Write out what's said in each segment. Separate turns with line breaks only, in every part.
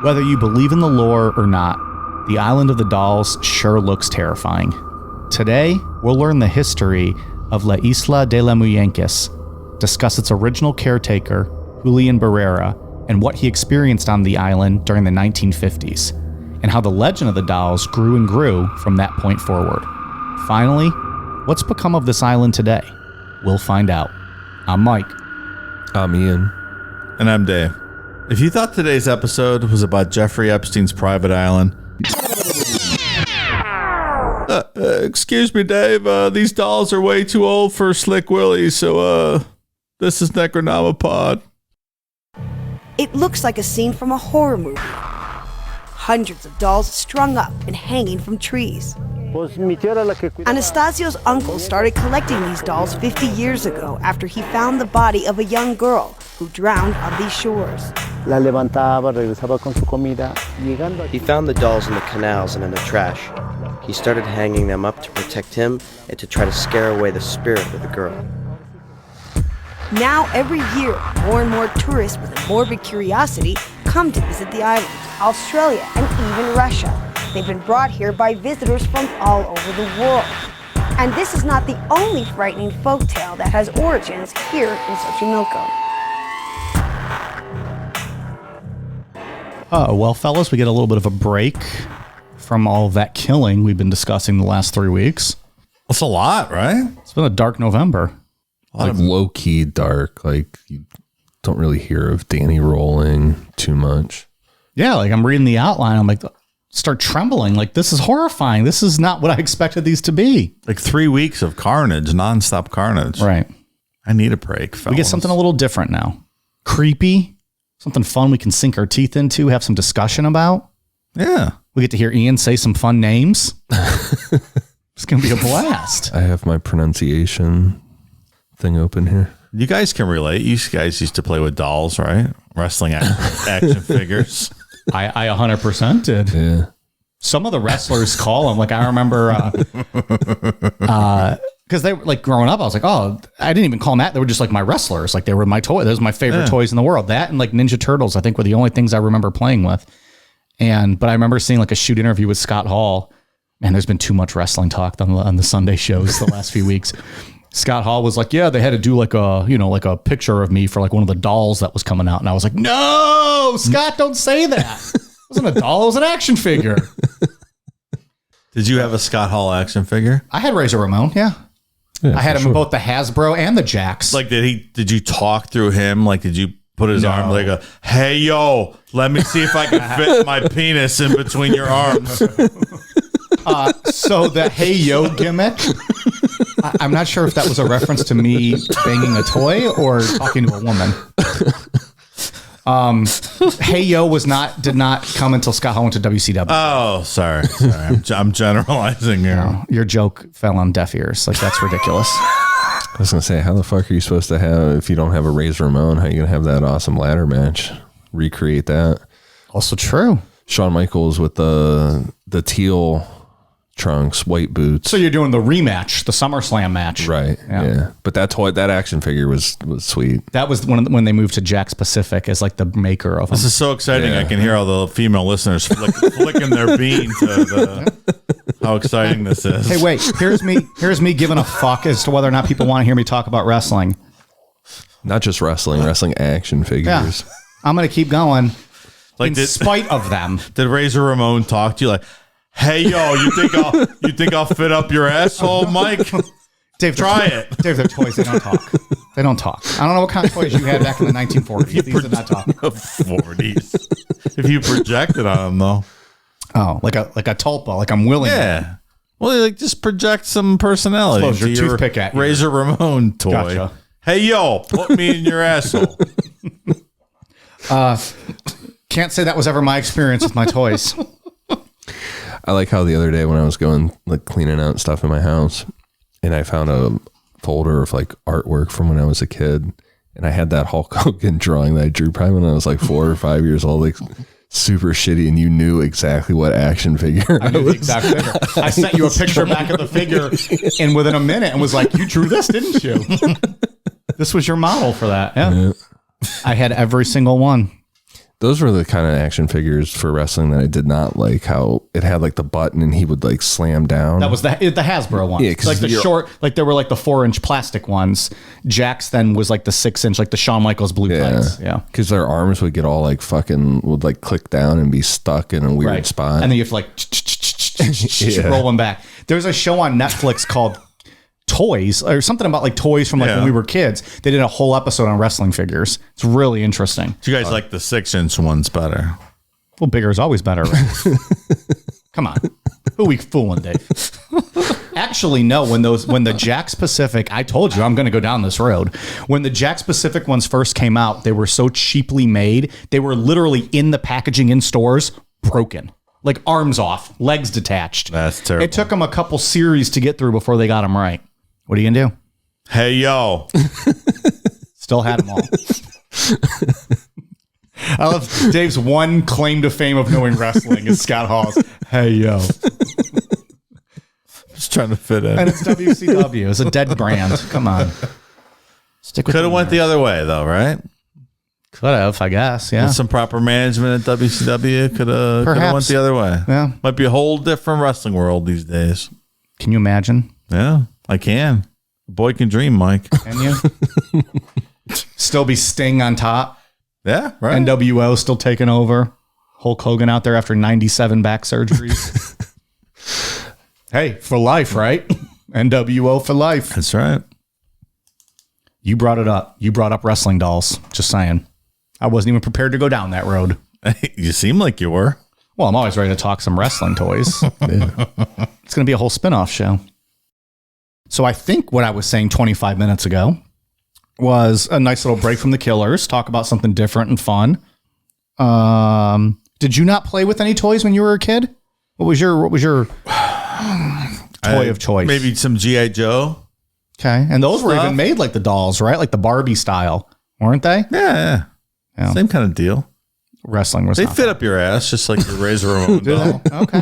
Whether you believe in the lore or not, the Island of the Dolls sure looks terrifying. Today, we'll learn the history of La Isla de las Muñecas, discuss its original caretaker, Julian Barrera, and what he experienced on the island during the 1950s, and how the legend of the dolls grew and grew from that point forward. Finally, what's become of this island today? We'll find out. I'm Mike.
I'm Ian.
And I'm Dave. If you thought today's episode was about Jeffrey Epstein's private island... excuse me, Dave. These dolls are way too old for Slick Willie, so this is Necronomipod.
It looks like a scene from a horror movie. Hundreds of dolls strung up and hanging from trees. Anastasio's uncle started collecting these dolls 50 years ago after he found the body of a young girl who drowned on these shores.
He found the dolls in the canals and in the trash. He started hanging them up to protect him and to try to scare away the spirit of the girl.
Now, every year, more and more tourists with a morbid curiosity come to visit the island, Australia, and even Russia. They've been brought here by visitors from all over the world. And this is not the only frightening folktale that has origins here in Xochimilco.
Well, fellas, we get a little bit of a break from all of that killing we've been discussing the last 3 weeks.
That's a lot, right?
It's been a dark November.
Like low-key dark. Like, you don't really hear of Danny rolling too much.
Yeah, like I'm reading the outline. I'm like, start trembling. Like, this is horrifying. This is not what I expected these to be.
Like 3 weeks of carnage, nonstop carnage.
Right.
I need a break, fellas.
We get something a little different now. Creepy. Something fun we can sink our teeth into, have some discussion about.
Yeah.
We get to hear Ian say some fun names. It's going to be a blast.
I have my pronunciation thing open here.
You guys can relate. You guys used to play with dolls, right? Wrestling action figures.
I 100% did.
Yeah.
Some of the wrestlers call them. Like, I remember, because they were like growing up, I was like, oh, I didn't even call them that. They were just like my wrestlers. Like, they were my toy. Those were my favorite toys in the world. That and like Ninja Turtles, I think, were the only things I remember playing with. But I remember seeing like a shoot interview with Scott Hall. Man, there's been too much wrestling talk on the Sunday shows the last few weeks. Scott Hall was like, yeah, they had to do like a picture of me for like one of the dolls that was coming out. And I was like, no, Scott, don't say that. It wasn't a doll. It was an action figure.
Did you have a Scott Hall action figure?
I had Razor Ramon. Yeah. I had him in both the Hasbro and the Jax.
Like, did you talk through him? Like, did you put his arm like a, hey, yo, let me see if I can fit my penis in between your arms.
So the hey, yo gimmick, I'm not sure if that was a reference to me banging a toy or talking to a woman. Hey, yo did not come until Scott Hall went to WCW.
Oh, sorry. I'm generalizing here.
No, your joke fell on deaf ears. Like, that's ridiculous.
I was going to say, how the fuck are you supposed to have, if you don't have a Razor Ramon, how are you going to have that awesome ladder match? Recreate that.
Also true.
Shawn Michaels with the teal trunks, white boots.
So you're doing the rematch, the SummerSlam match.
Right. Yeah. But that action figure was sweet.
That was when they moved to Jakks Pacific as like the maker of them.
This is so exciting. Yeah. I can hear all the female listeners flicking their bean to how exciting this is.
Hey, wait, here's me giving a fuck as to whether or not people want to hear me talk about wrestling.
Not just wrestling action figures.
Yeah. I'm going to keep going
like
in spite of them.
Did Razor Ramon talk to you like, hey, yo, you think I'll fit up your asshole, Mike?
Dave,
try it.
Dave, they're toys. They don't talk. They don't talk. I don't know what kind of toys you had back in the 1940s. These did not talk.
40s. If you projected on them, though.
Oh, like a tulpa, like I'm willing.
Yeah. Well, like just project some personality.
Suppose your toothpick at you.
Razor Ramon toy.
Gotcha.
Hey, yo, put me in your asshole.
Can't say that was ever my experience with my toys.
I like how the other day when I was going like cleaning out stuff in my house and I found a folder of like artwork from when I was a kid and I had that Hulk Hogan drawing that I drew probably when I was like 4 or 5 years old, like super shitty, and you knew exactly what action figure
I knew the exact figure. I sent you a picture back of the figure and within a minute and was like, you drew this, didn't you? This was your model for that. Yeah. I had every single one.
Those were the kind of action figures for wrestling that I did not like. How it had like the button and he would like slam down.
That was the Hasbro one.
Yeah, 'cause
like the short, like there were like the 4-inch plastic ones. Jack's then was like the 6-inch, like the Shawn Michaels blue tights. Yeah,
because their arms would get all like fucking would like click down and be stuck in a weird spot,
and then you have to like roll them back. There's a show on Netflix called Toys or something about like toys from like when we were kids. They did a whole episode on wrestling figures. It's really interesting.
Do you guys like the 6-inch ones better?
Well, bigger is always better. Right? Come on. Who we fooling, Dave? Actually, no. When the Jakks Pacific, I told you I'm going to go down this road. When the Jakks Pacific ones first came out, they were so cheaply made. They were literally in the packaging in stores, broken. Like arms off, legs detached.
That's terrible.
It took them a couple series to get through before they got them right. What are you going to do?
Hey, yo.
Still had them all. I love Dave's one claim to fame of knowing wrestling is Scott Hall's. Hey, yo.
Just trying to fit in.
And it's WCW. It's a dead brand. Come on. Stick with
Could have went the other way, though, right?
Could have, I guess. Yeah.
With some proper management at WCW, could have went the other way.
Yeah.
Might be a whole different wrestling world these days.
Can you imagine?
Yeah, I can. Boy can dream, Mike.
Can you? Still be Sting on top.
Yeah, right.
NWO still taking over. Hulk Hogan out there after 97 back surgeries. Hey, for life, right? NWO for life.
That's right.
You brought it up. You brought up wrestling dolls. Just saying. I wasn't even prepared to go down that road.
You seem like you were.
Well, I'm always ready to talk some wrestling toys. It's going to be a whole spinoff show. So I think what I was saying 25 minutes ago was a nice little break from the Killers. Talk about something different and fun. Did you not play with any toys when you were a kid? What was your toy of choice?
Maybe some G.I. Joe.
Okay. And those were even made like the dolls, right? Like the Barbie style, weren't they?
Yeah. Same kind of deal.
Wrestling was
They
not
fit
that.
up your ass just like your Razor Ramon doll.
Okay.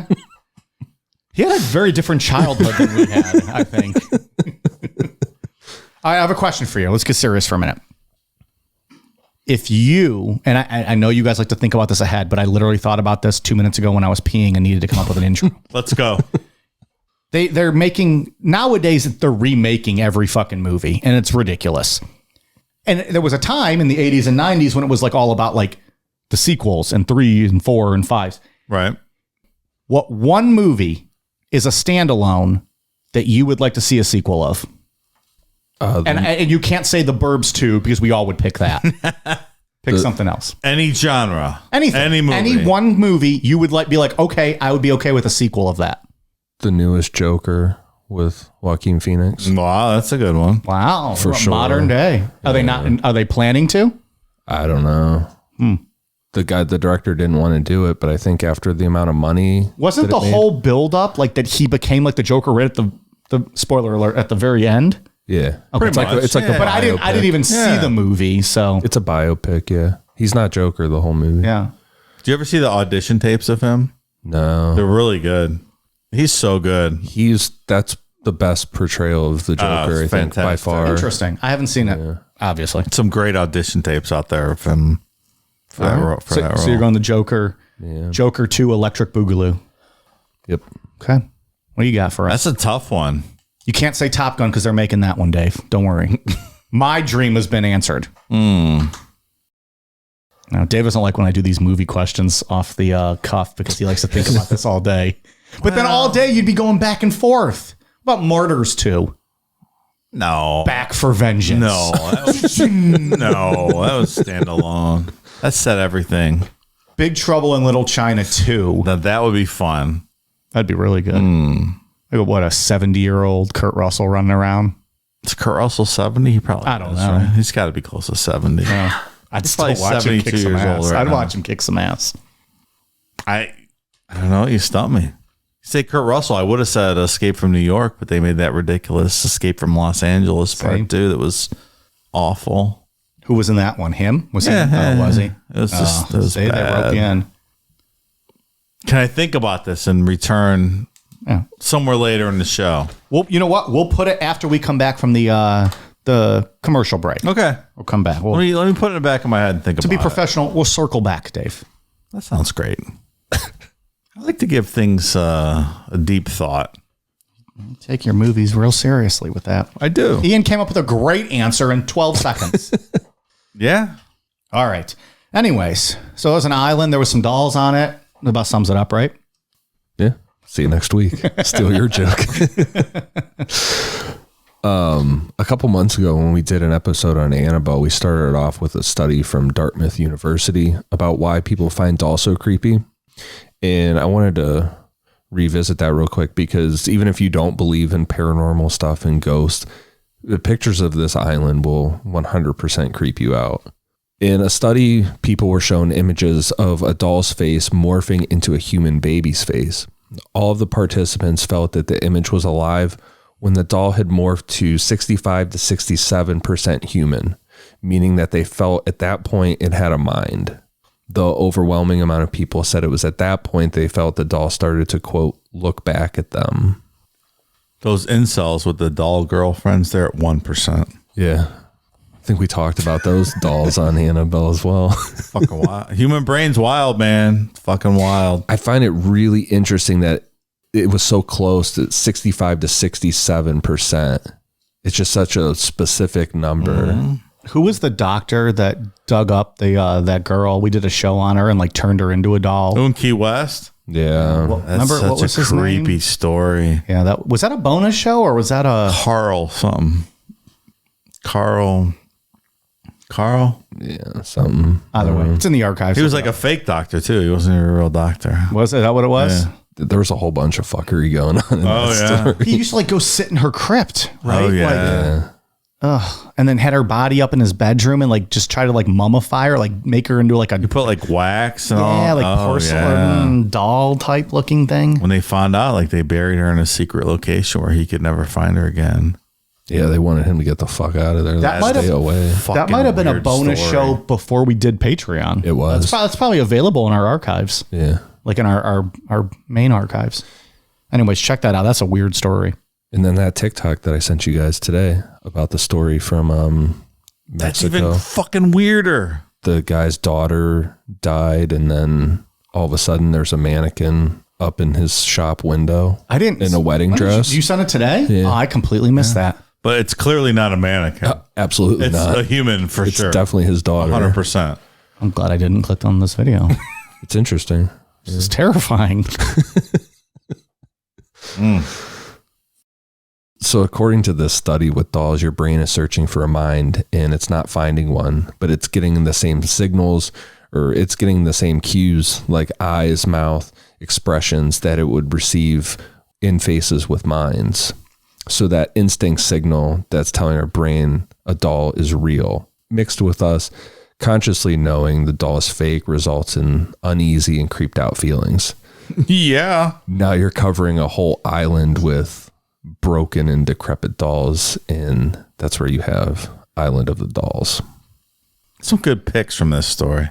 He had a very different childhood than we had, I think. I have a question for you. Let's get serious for a minute. If you, and I know you guys like to think about this ahead, but I literally thought about this 2 minutes ago when I was peeing and needed to come up with an intro.
Let's go.
They're making, nowadays, they're remaking every fucking movie, and it's ridiculous. And there was a time in the 80s and 90s when it was like all about like the sequels and 3 and 4 and 5s.
Right.
What one movie is a standalone that you would like to see a sequel of? And you can't say The Burbs 2 because we all would pick that. Pick something else.
Any genre.
Anything.
Any movie.
Any one movie you would be like, okay, I would be okay with a sequel of that.
The newest Joker with Joaquin Phoenix.
Wow, that's a good one.
Wow.
For sure.
Modern day. Are they not? Are they planning to?
I don't know. The director didn't want to do it, but I think after the amount of money,
Wasn't the whole build up like that he became like the Joker right at the spoiler alert at the very end?
Yeah,
Okay.
it's like a
But I didn't even see the movie, so
It's a biopic. Yeah, he's not Joker the whole movie.
yeah.
Do you ever see the audition tapes of him?
No,
They're really good. He's so good.
that's the best portrayal of the Joker. I think by
fantastic.
far.
Interesting. I haven't seen it, obviously.
Some great audition tapes out there of him for that role.
So you're going the Joker, Joker 2 Electric Boogaloo.
Yep.
Okay. What do you got for us?
That's a tough one.
You can't say Top Gun because they're making that one, Dave. Don't worry. My dream has been answered. Now, Dave doesn't like when I do these movie questions off the cuff because he likes to think about this all day. But then all day you'd be going back and forth. What about Martyrs 2?
No.
Back for Vengeance.
No. That was standalone. That said everything.
Big Trouble in Little China 2.
Now, that would be fun.
That'd be really good. Like, what, a 70-year-old Kurt Russell running around?
Is Kurt Russell 70? He probably
I don't
is,
know.
Right? He's got to be close to 70.
I'd still
probably
watch him kick
72
some
years
ass.
old right
I'd
now.
watch him kick some ass.
I don't know. You stumped me. You say Kurt Russell, I would have said Escape from New York, but they made that ridiculous Escape from Los Angeles part 2 that was awful.
Who was in that one? Him? Was
Yeah,
he? Oh, was he?
It was just it was
they
bad.
wrote you in.
Can I think about this and return somewhere later in the show?
Well, you know what? We'll put it after we come back from the the commercial break.
Okay.
We'll come back.
Let me put it in the back of my head and think about it.
To be professional, we'll circle back, Dave.
That sounds great. I like to give things a deep thought.
Take your movies real seriously with that.
I do.
Ian came up with a great answer in 12 seconds.
Yeah.
All right. Anyways, so it was an island. There was some dolls on it. That about sums it up, right?
Yeah. See you next week. Steal your joke. A couple months ago when we did an episode on Annabelle, we started off with a study from Dartmouth University about why people find dolls so creepy. And I wanted to revisit that real quick because even if you don't believe in paranormal stuff and ghosts, the pictures of this island will 100% creep you out. In a study, people were shown images of a doll's face morphing into a human baby's face. All of the participants felt that the image was alive when the doll had morphed to 65 to 67% human, meaning that they felt at that point it had a mind. The overwhelming amount of people said it was at that point they felt the doll started to, quote, look back at them.
Those incels with the doll girlfriends, they're at 1%.
Yeah. I think we talked about those dolls on Annabelle as well.
Fucking wild. Human brain's wild, man. It's fucking wild.
I find it really interesting that it was so close to 65 to 67%. It's just such a specific number.
Mm-hmm.
Who was the doctor that dug up the that girl? We did a show on her and like turned her into a doll.
In Key West?
Yeah.
Well,
That's
remember
such
what was
a
his
creepy
name?
story.
Yeah, was that a bonus show or was that a
Carl something. Carl.
Yeah, something.
either way? It's in the archives.
He was like a fake doctor too. He wasn't even a real doctor.
Was it that what it was?
Yeah.
There was a whole bunch of fuckery going on in
Oh,
that
yeah.
story.
He used to like go sit in her crypt, right?
Oh, yeah.
Like, and then had her body up in his bedroom and like just try to like mummify her, like make her into like a
You put like wax and all.
yeah, like
Oh,
porcelain doll type looking thing.
When they found out, like they buried her in a secret location where he could never find her again.
Yeah, they wanted him to get the fuck out of there.
That might
Stay
have-
away.
That might have been a
weird
bonus
story.
show before we did Patreon.
It was.
It's probably available in our archives,
Yeah.
like in our main archives. Anyways, check that out. That's a weird story.
And then that TikTok that I sent you guys today about the story from
That's
Mexico.
even fucking weirder.
The guy's daughter died, and then all of a sudden there's a mannequin up in his shop window.
I didn't
in a wedding dress.
You sent it today?
Yeah.
Oh, I completely missed that.
But it's clearly not a mannequin.
Absolutely
It's
not.
a human for
It's
sure.
definitely his daughter.
100%.
I'm glad I didn't click on this video.
It's interesting.
This is terrifying.
So according to this study with dolls, your brain is searching for a mind and it's not finding one, but it's getting the same signals or it's getting the same cues like eyes, mouth, expressions that it would receive in faces with minds. So that instinct signal that's telling our brain a doll is real, mixed with us consciously knowing the doll is fake, results in uneasy and creeped out feelings.
Yeah.
Now you're covering a whole island with broken and decrepit dolls, and that's where you have Island of the Dolls.
Some good pics from this story.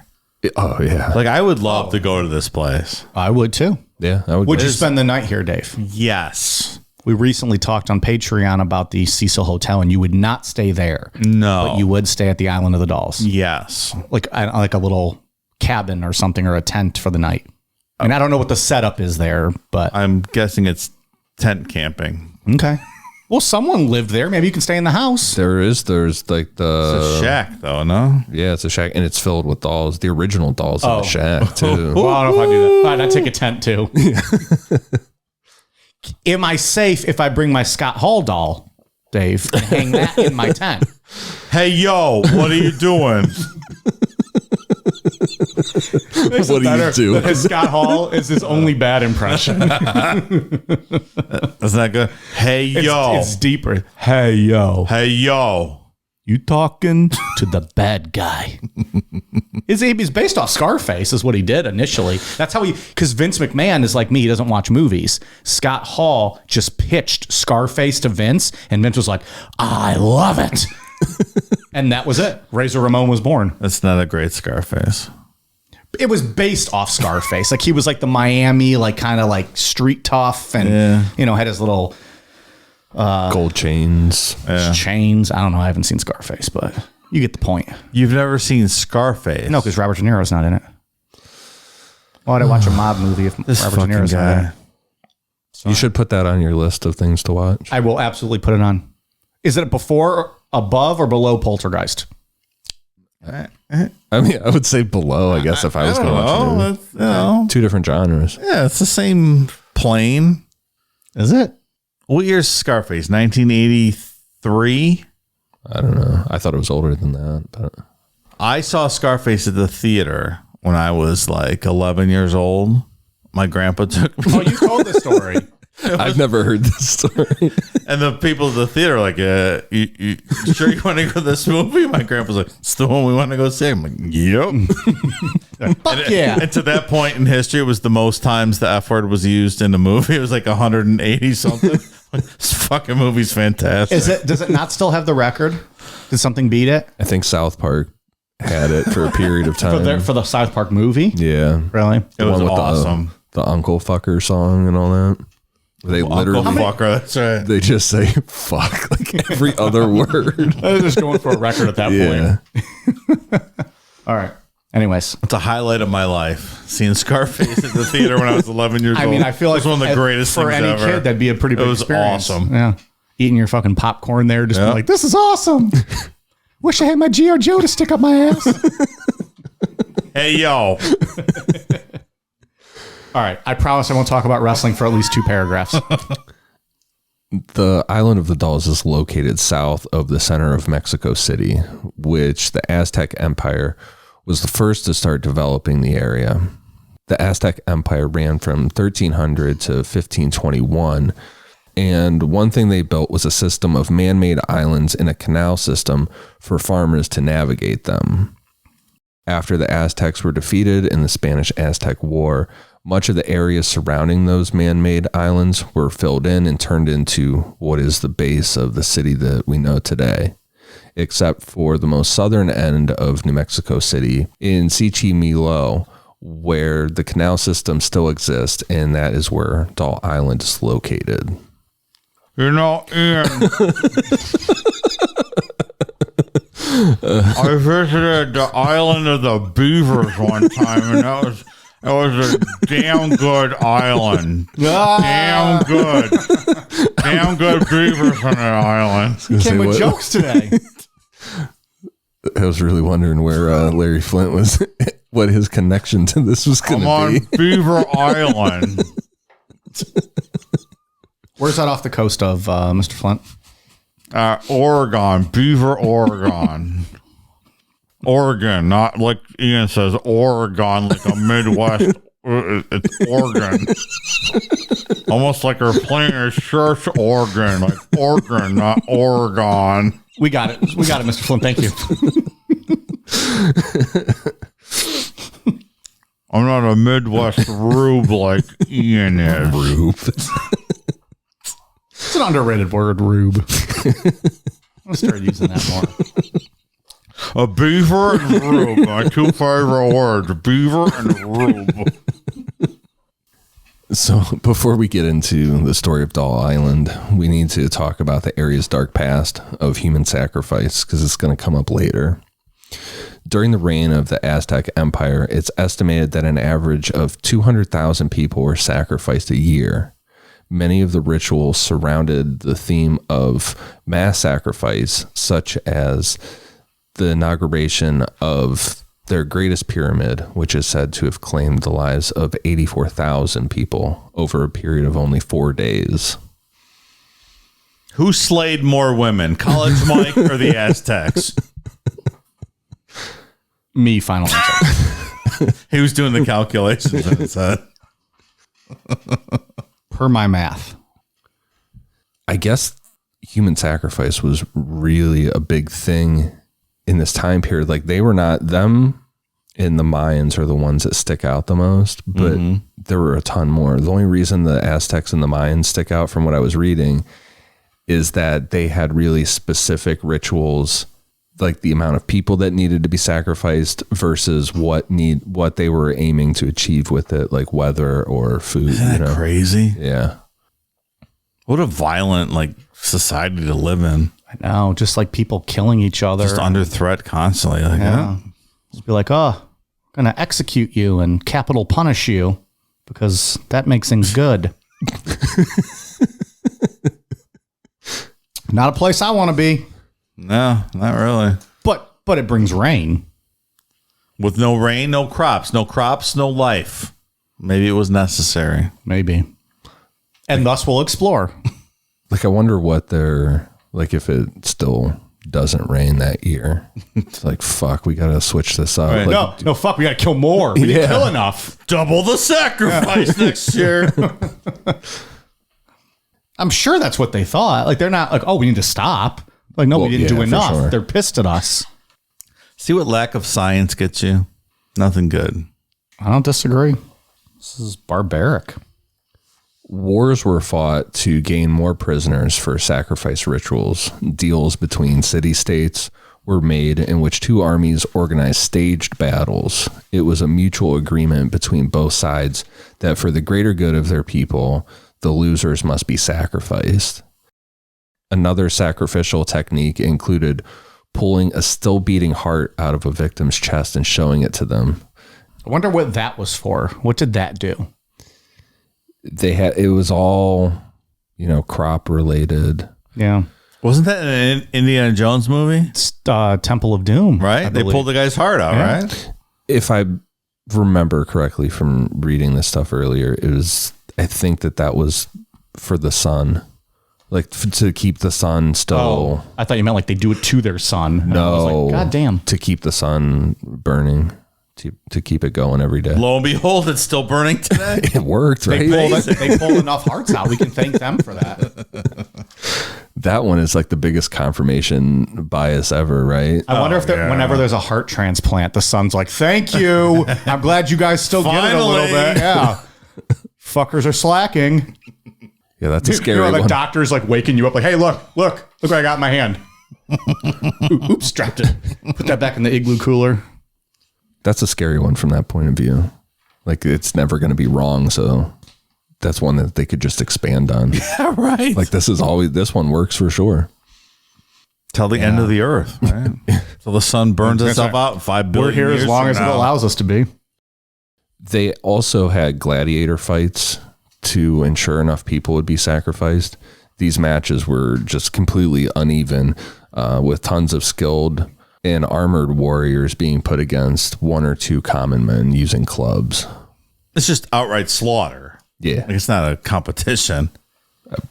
Oh yeah,
Like I would love to go to this place.
I would too.
yeah. I would.
Would you spend the night here, Dave?
Yes.
We recently talked on Patreon about the Cecil Hotel, and you would not stay there.
No.
But you would stay at the Island of the Dolls.
Yes.
Like a little cabin or something, or a tent for the night. And I don't know what the setup is there, but
I'm guessing it's tent camping.
okay. Well, someone lived there. Maybe you can stay in the house.
There's like
It's a shack though, no?
yeah, it's a shack, and it's filled with dolls, the original dolls in the shack too.
Well, I don't know if I do that. All right, I take a tent too. Am I safe if I bring my Scott Hall doll, Dave, and hang that in my tent?
Hey, yo, what are you doing?
What do you do?
His Scott Hall is his only bad impression.
That's not good. Hey, yo.
It's deeper. Hey, yo.
Hey, yo.
You talking to the bad guy. He's based off Scarface is what he did initially. That's how because Vince McMahon is like me. He doesn't watch movies. Scott Hall just pitched Scarface to Vince, and Vince was like, I love it. And that was it. Razor Ramon was born.
That's not a great Scarface.
It was based off Scarface. Like he was like the Miami, like kind of like street tough and, had his little
Gold chains.
Chains. I don't know. I haven't seen Scarface, but you get the point.
You've never seen Scarface?
No, because Robert De Niro's not in it. Why would I watch a mob movie if
This
Robert De
fucking
Niro's not in
guy.
it?
You should put that on your list of things to watch.
I will absolutely put it on. Is it before, above, or below Poltergeist?
I mean, I would say below, I guess, if I was going to watch a movie.
You know,
Two different genres.
yeah, it's the same plane.
Is it?
What year's Scarface? 1983?
I don't know. I thought it was older than that, but
I saw Scarface at the theater when I was like 11 years old. My grandpa took me.
Oh, you told the story.
I've never heard this story.
And the people at the theater were like, you sure you want to go to this movie? My grandpa's like, it's the one we want to go see. I'm like, yep.
Fuck yeah.
And to that point in history, it was the most times the F word was used in a movie. It was like 180 something. This fucking movie's fantastic.
Does it not still have the record? Did something beat it?
I think South Park had it for a period of time.
For the South Park movie?
Yeah.
Really?
It was
one with
awesome.
The Uncle Fucker song and all that. They literally,
Fucker, that's right.
they just say fuck like every other word.
I was just going for a record at that
Yeah.
point. All right. Anyways.
It's a highlight of my life. Seeing Scarface at the theater when I was 11 years old.
I mean, I feel like
it was one of the greatest
for
things
any
ever.
kid, that'd be a pretty big
It was
experience.
awesome.
Yeah. Eating your fucking popcorn there, just being like, this is awesome. Wish I had my G.I. Joe to stick up my ass.
Hey, yo.
All right. I promise I won't talk about wrestling for at least 2 paragraphs.
The Island of the Dolls is located south of the center of Mexico City, which the Aztec Empire was the first to start developing the area. The Aztec Empire ran from 1300 to 1521, and one thing they built was a system of man-made islands in a canal system for farmers to navigate them. After the Aztecs were defeated in the Spanish-Aztec War, much of the areas surrounding those man-made islands were filled in and turned into what is the base of the city that we know today, except for the most southern end of New Mexico City in Sichimilo, where the canal system still exists, and that is where Doll Island is located.
You know, Ian, I visited the island of the beavers one time, and that was a damn good island. Damn good. Damn good beavers on that island.
Came with jokes today.
I was really wondering where Larry Flint was, what his connection to this was going
I'm
to
on Beaver Island.
Where's that off the coast of, Mr. Flint?
Oregon. Beaver, Oregon. Oregon, not like Ian says, Oregon, like a Midwest. It's Oregon. Almost like her playing her church Oregon, like Oregon, not Oregon.
We got it. We got it, Mr. Flint. Thank you.
I'm not a Midwest rube like Ian is.
Rube.
It's an underrated word, rube. I'm going to start using that more.
A beaver and rube, my 2 favorite words, beaver and rube.
So before we get into the story of Doll Island, we need to talk about the area's dark past of human sacrifice, because it's going to come up later. During the reign of the Aztec Empire, it's estimated that an average of 200,000 people were sacrificed a year. Many of the rituals surrounded the theme of mass sacrifice, such as the inauguration of their greatest pyramid, which is said to have claimed the lives of 84,000 people over a period of only 4 days.
Who slayed more women, College Mike or the Aztecs?
Me, final answer.
He was doing the calculations in his head.
Per my math. I guess human sacrifice was really a big thing in this time period. Like, they were not, them and the Mayans are the ones that stick out the most, but there were a ton more. The only reason the Aztecs and the Mayans stick out from what I was reading is that they had really specific rituals, like the amount of people that needed to be sacrificed versus what they were aiming to achieve with it, like weather or food.
Isn't that crazy?
Yeah.
What a violent society to live in.
I know, just like people killing each other.
Just under threat constantly.
Just be like, I'm going to execute you and capital punish you because that makes things good. Not a place I want to be.
No, not really.
But it brings rain.
With no rain, no crops. No crops, no life. Maybe it was necessary.
Maybe. And thus we'll explore.
I wonder what they're if it still doesn't rain that year. It's fuck, we got to switch this up.
Right.
No, fuck, we got to kill more. We didn't kill enough.
Double the sacrifice next year.
I'm sure that's what they thought. They're not we need to stop. No, we didn't do enough. Sure. They're pissed at us.
See what lack of science gets you? Nothing good.
I don't disagree. This is barbaric.
Wars were fought to gain more prisoners for sacrifice rituals. Deals between city-states were made in which two armies organized staged battles. It was a mutual agreement between both sides that for the greater good of their people, the losers must be sacrificed. Another sacrificial technique included pulling a still beating heart out of a victim's chest and showing it to them.
I wonder what that was for. What did that do?
It was all, crop related.
Yeah.
Wasn't that an Indiana Jones movie?
It's Temple of Doom.
Right? They pulled the guy's heart out, right?
If I remember correctly from reading this stuff earlier, I think that was for the sun. To keep the sun still.
Oh, I thought you meant they do it to their son.
No.
God damn.
To keep the sun burning. To keep it going every day.
Lo and behold, it's still burning today.
It worked, right?
They pulled enough hearts out. We can thank them for that.
That one is the biggest confirmation bias ever, right?
I wonder if whenever there's a heart transplant, the son's like, thank you. I'm glad you guys still get it a little bit. Yeah. Fuckers are slacking.
Yeah, that's a scary one.
The doctor's waking you up hey, look what I got in my hand. Oops, dropped it. Put that back in the igloo cooler.
That's a scary one from that point of view. It's never going to be wrong. So that's one that they could just expand on.
Yeah, right.
This one works for sure.
Till the end of the earth, right? So the sun burns itself out in 5 billion
years. We're here as long as it allows us to be.
They also had gladiator fights to ensure enough people would be sacrificed. These matches were just completely uneven, with tons of skilled and armored warriors being put against one or two common men using clubs.
It's just outright slaughter.
Yeah.
It's not a competition.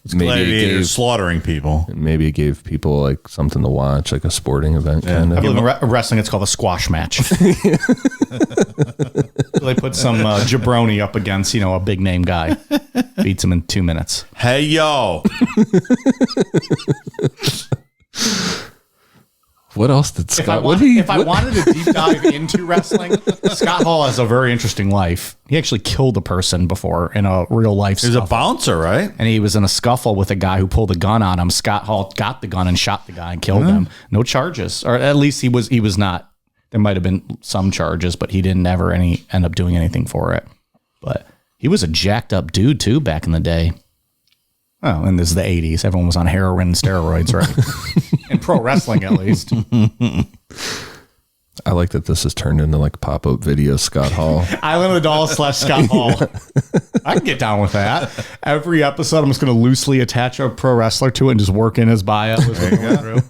It's gladiators slaughtering people.
Maybe it gave people something to watch, a sporting event kind of.
I believe in wrestling, it's called a squash match. So they put some jabroni up against, a big name guy. Beats him in 2 minutes.
Hey, yo.
What else did Scott?
If I wanted to deep dive into wrestling, Scott Hall has a very interesting life. He actually killed a person before in a real life
scuffle. He was a bouncer, right?
And he was in a scuffle with a guy who pulled a gun on him. Scott Hall got the gun and shot the guy and killed him. No charges, or at least he was not. There might have been some charges, but he didn't ever end up doing anything for it. But he was a jacked up dude too back in the day. Oh, and this is the 80s. Everyone was on heroin and steroids, right? In pro wrestling, at least.
I like that this has turned into pop-up video Scott Hall.
Island of the Dolls / Scott Hall. I can get down with that. Every episode, I'm just going to loosely attach a pro wrestler to it and just work in his bio.
Sure,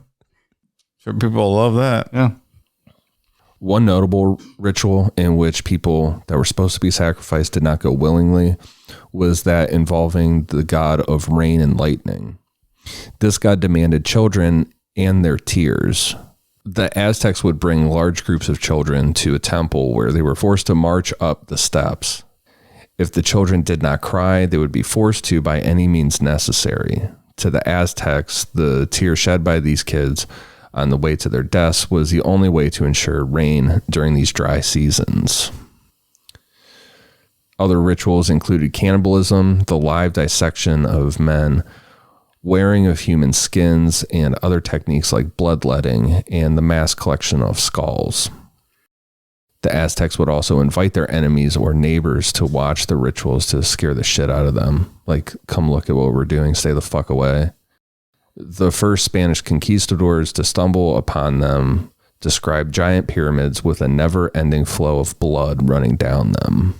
people love that.
Yeah.
One notable ritual in which people that were supposed to be sacrificed did not go willingly was that involving the god of rain and lightning. This god demanded children and their tears. The Aztecs would bring large groups of children to a temple where they were forced to march up the steps. If the children did not cry, they would be forced to by any means necessary. To the Aztecs, the tears shed by these kids on the way to their deaths was the only way to ensure rain during these dry seasons. Other rituals included cannibalism, the live dissection of men, wearing of human skins, and other techniques like bloodletting and the mass collection of skulls. The Aztecs would also invite their enemies or neighbors to watch the rituals to scare the shit out of them. Like, come look at what we're doing, stay the fuck away. The first Spanish conquistadors to stumble upon them described giant pyramids with a never-ending flow of blood running down them.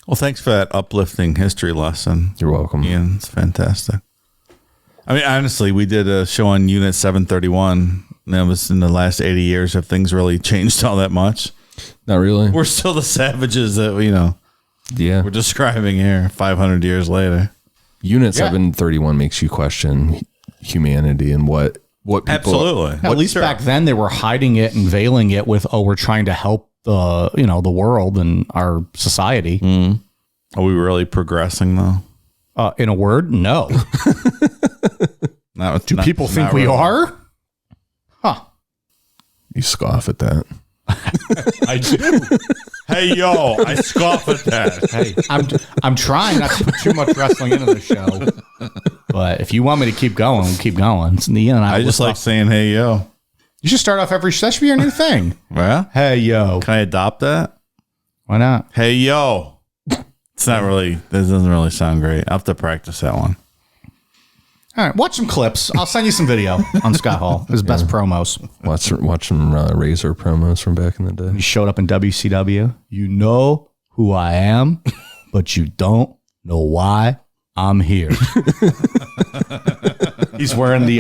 Well, thanks for that uplifting history lesson.
You're welcome.
Ian, it's fantastic. I mean, honestly, we did a show on Unit 731. And that was in the last 80 years. Have things really changed all that much?
Not really.
We're still the savages that, we're describing here 500 years later.
Unit 731 makes you question humanity and what people...
Absolutely.
At least back then they were hiding it and veiling it with, we're trying to help the world and our society.
Mm. Are we really progressing though?
In a word, no. Do people think we are? Huh.
You scoff at that.
I do.
Hey, yo, I scoff at that.
Hey, I'm trying not to put too much wrestling into the show. But if you want me to keep going, we'll keep going. It's in the end.
I just like saying, hey, yo.
You should start off every, that should be your new thing.
Yeah?
Hey, yo.
Can I adopt that?
Why not?
Hey, yo. It's not really, this doesn't really sound great. I'll have to practice that one.
All right, watch some clips. I'll send you some video on Scott Hall, his best promos.
Watch some Razor promos from back in the day.
He showed up in WCW. You know who I am, but you don't know why I'm here. He's wearing the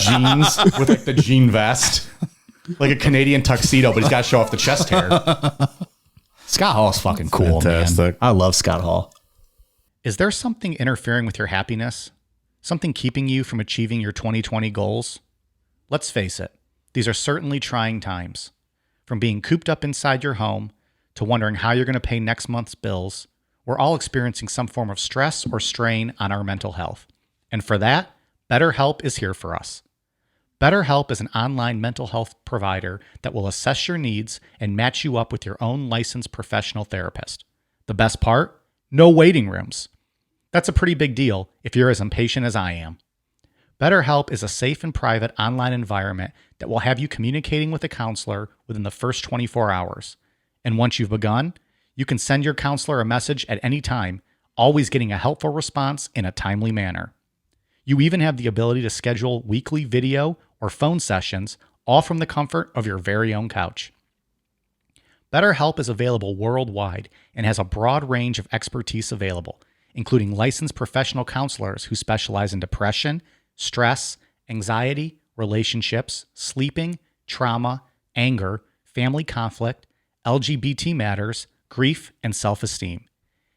jeans with like the jean vest, like a Canadian tuxedo, but he's got to show off the chest hair. Scott Hall is fucking cool,
fantastic.
man. I love Scott Hall. Is there something interfering with your happiness? Something keeping you from achieving your 2020 goals? Let's face it, these are certainly trying times. From being cooped up inside your home to wondering how you're going to pay next month's bills, we're all experiencing some form of stress or strain on our mental health. And for that, BetterHelp is here for us. BetterHelp is an online mental health provider that will assess your needs and match you up with your own licensed professional therapist. The best part? No waiting rooms. That's a pretty big deal if you're as impatient as I am. BetterHelp is a safe and private online environment that will have you communicating with a counselor within the first 24 hours. And once you've begun, you can send your counselor a message at any time, always getting a helpful response in a timely manner. You even have the ability to schedule weekly video or phone sessions, all from the comfort of your very own couch. BetterHelp is available worldwide and has a broad range of expertise available, including licensed professional counselors who specialize in depression, stress, anxiety, relationships, sleeping, trauma, anger, family conflict, LGBT matters, grief, and self-esteem.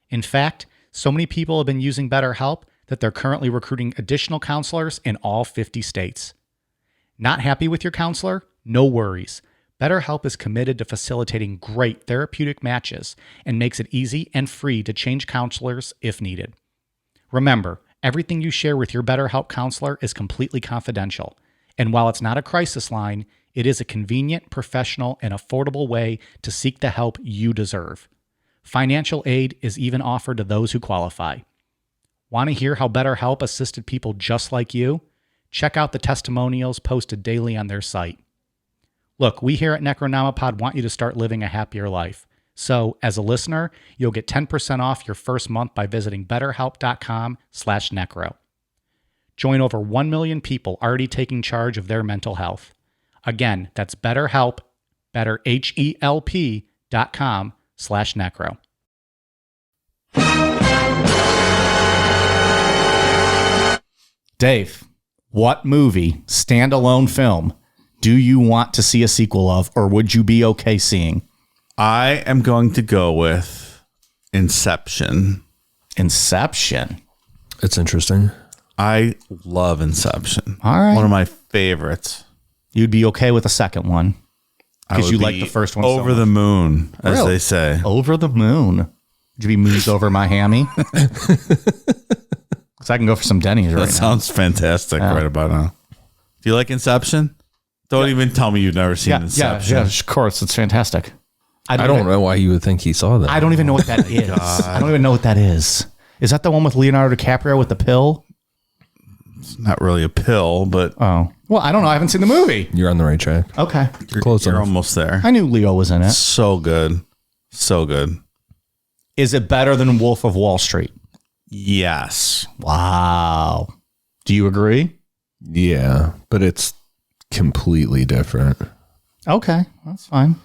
In fact, so many people have been using BetterHelp that they're currently recruiting additional counselors in all 50 states. Not happy with your counselor? No worries. BetterHelp is committed to facilitating great therapeutic matches and makes it easy and free to change counselors if needed. Remember, everything you share with your BetterHelp counselor is completely confidential. And while it's not a crisis line, it is a convenient, professional, and affordable way to seek the help you deserve. Financial aid is even offered to those who qualify. Want to hear how BetterHelp assisted people just like you? Check out the testimonials posted daily on their site. Look, we here at Necronomipod want you to start living a happier life. So, as a listener, you'll get 10% off your first month by visiting betterhelp.com/necro. Join over 1 million people already taking charge of their mental health. Again, that's BetterHelp, betterhelp.com/necro. Dave, what movie, standalone film, do you want to see a sequel of, or would you be okay seeing?
I am going to go with Inception.
Inception.
It's interesting.
I love Inception.
All right.
One of my favorites.
You'd be okay with the second one because you like the first one
over
so
the
much.
moon, as
Really?
they say.
Over the moon. Would you be moons over Miami? Because I can go for some Denny's right now.
That sounds fantastic right about now. Do you like Inception? Don't even tell me you've never seen Inception.
Yeah, of course. It's fantastic.
I don't know why you would think he saw that.
I don't even know what that is. I don't even know what that is. Is that the one with Leonardo DiCaprio with the pill?
It's not really a pill, but
Oh. Well, I don't know. I haven't seen the movie.
You're on the right track.
Okay.
Close
you're
enough.
almost there.
I knew Leo was in it.
So good. So good.
Is it better than Wolf of Wall Street?
Yes.
Wow. Do you agree?
Yeah, but it's completely different.
Okay. That's fine.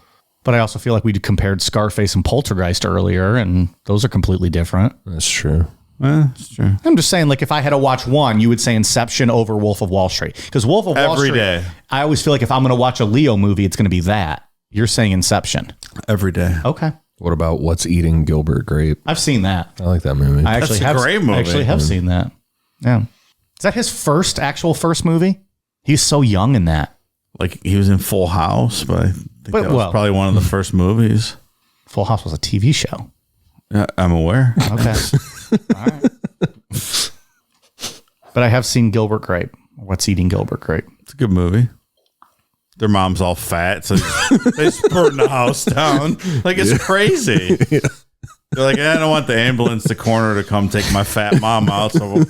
But I also feel like we compared Scarface and Poltergeist earlier, and those are completely different.
That's true.
It's true.
I'm just saying, like, if I had to watch one, you would say Inception over Wolf of Wall Street. Because Wolf of Wall
Every
Street,
day.
I always feel like if I'm going to watch a Leo movie, it's going to be that. You're saying Inception.
Every day.
Okay.
What about What's Eating Gilbert Grape?
I've seen that.
I like that movie.
I actually
That's a great movie.
I actually have seen that. Yeah. Is that his first movie? He's so young in that.
Like he was in Full House, but I think that was probably one of the first movies.
Full House was a TV show.
Yeah, I'm aware.
Okay. All right. But I have seen Gilbert Grape. What's Eating Gilbert Grape?
It's a good movie. Their mom's all fat, so they just burn the house down. Like it's crazy. They're like, I don't want the ambulance to corner to come take my fat mom out, so we're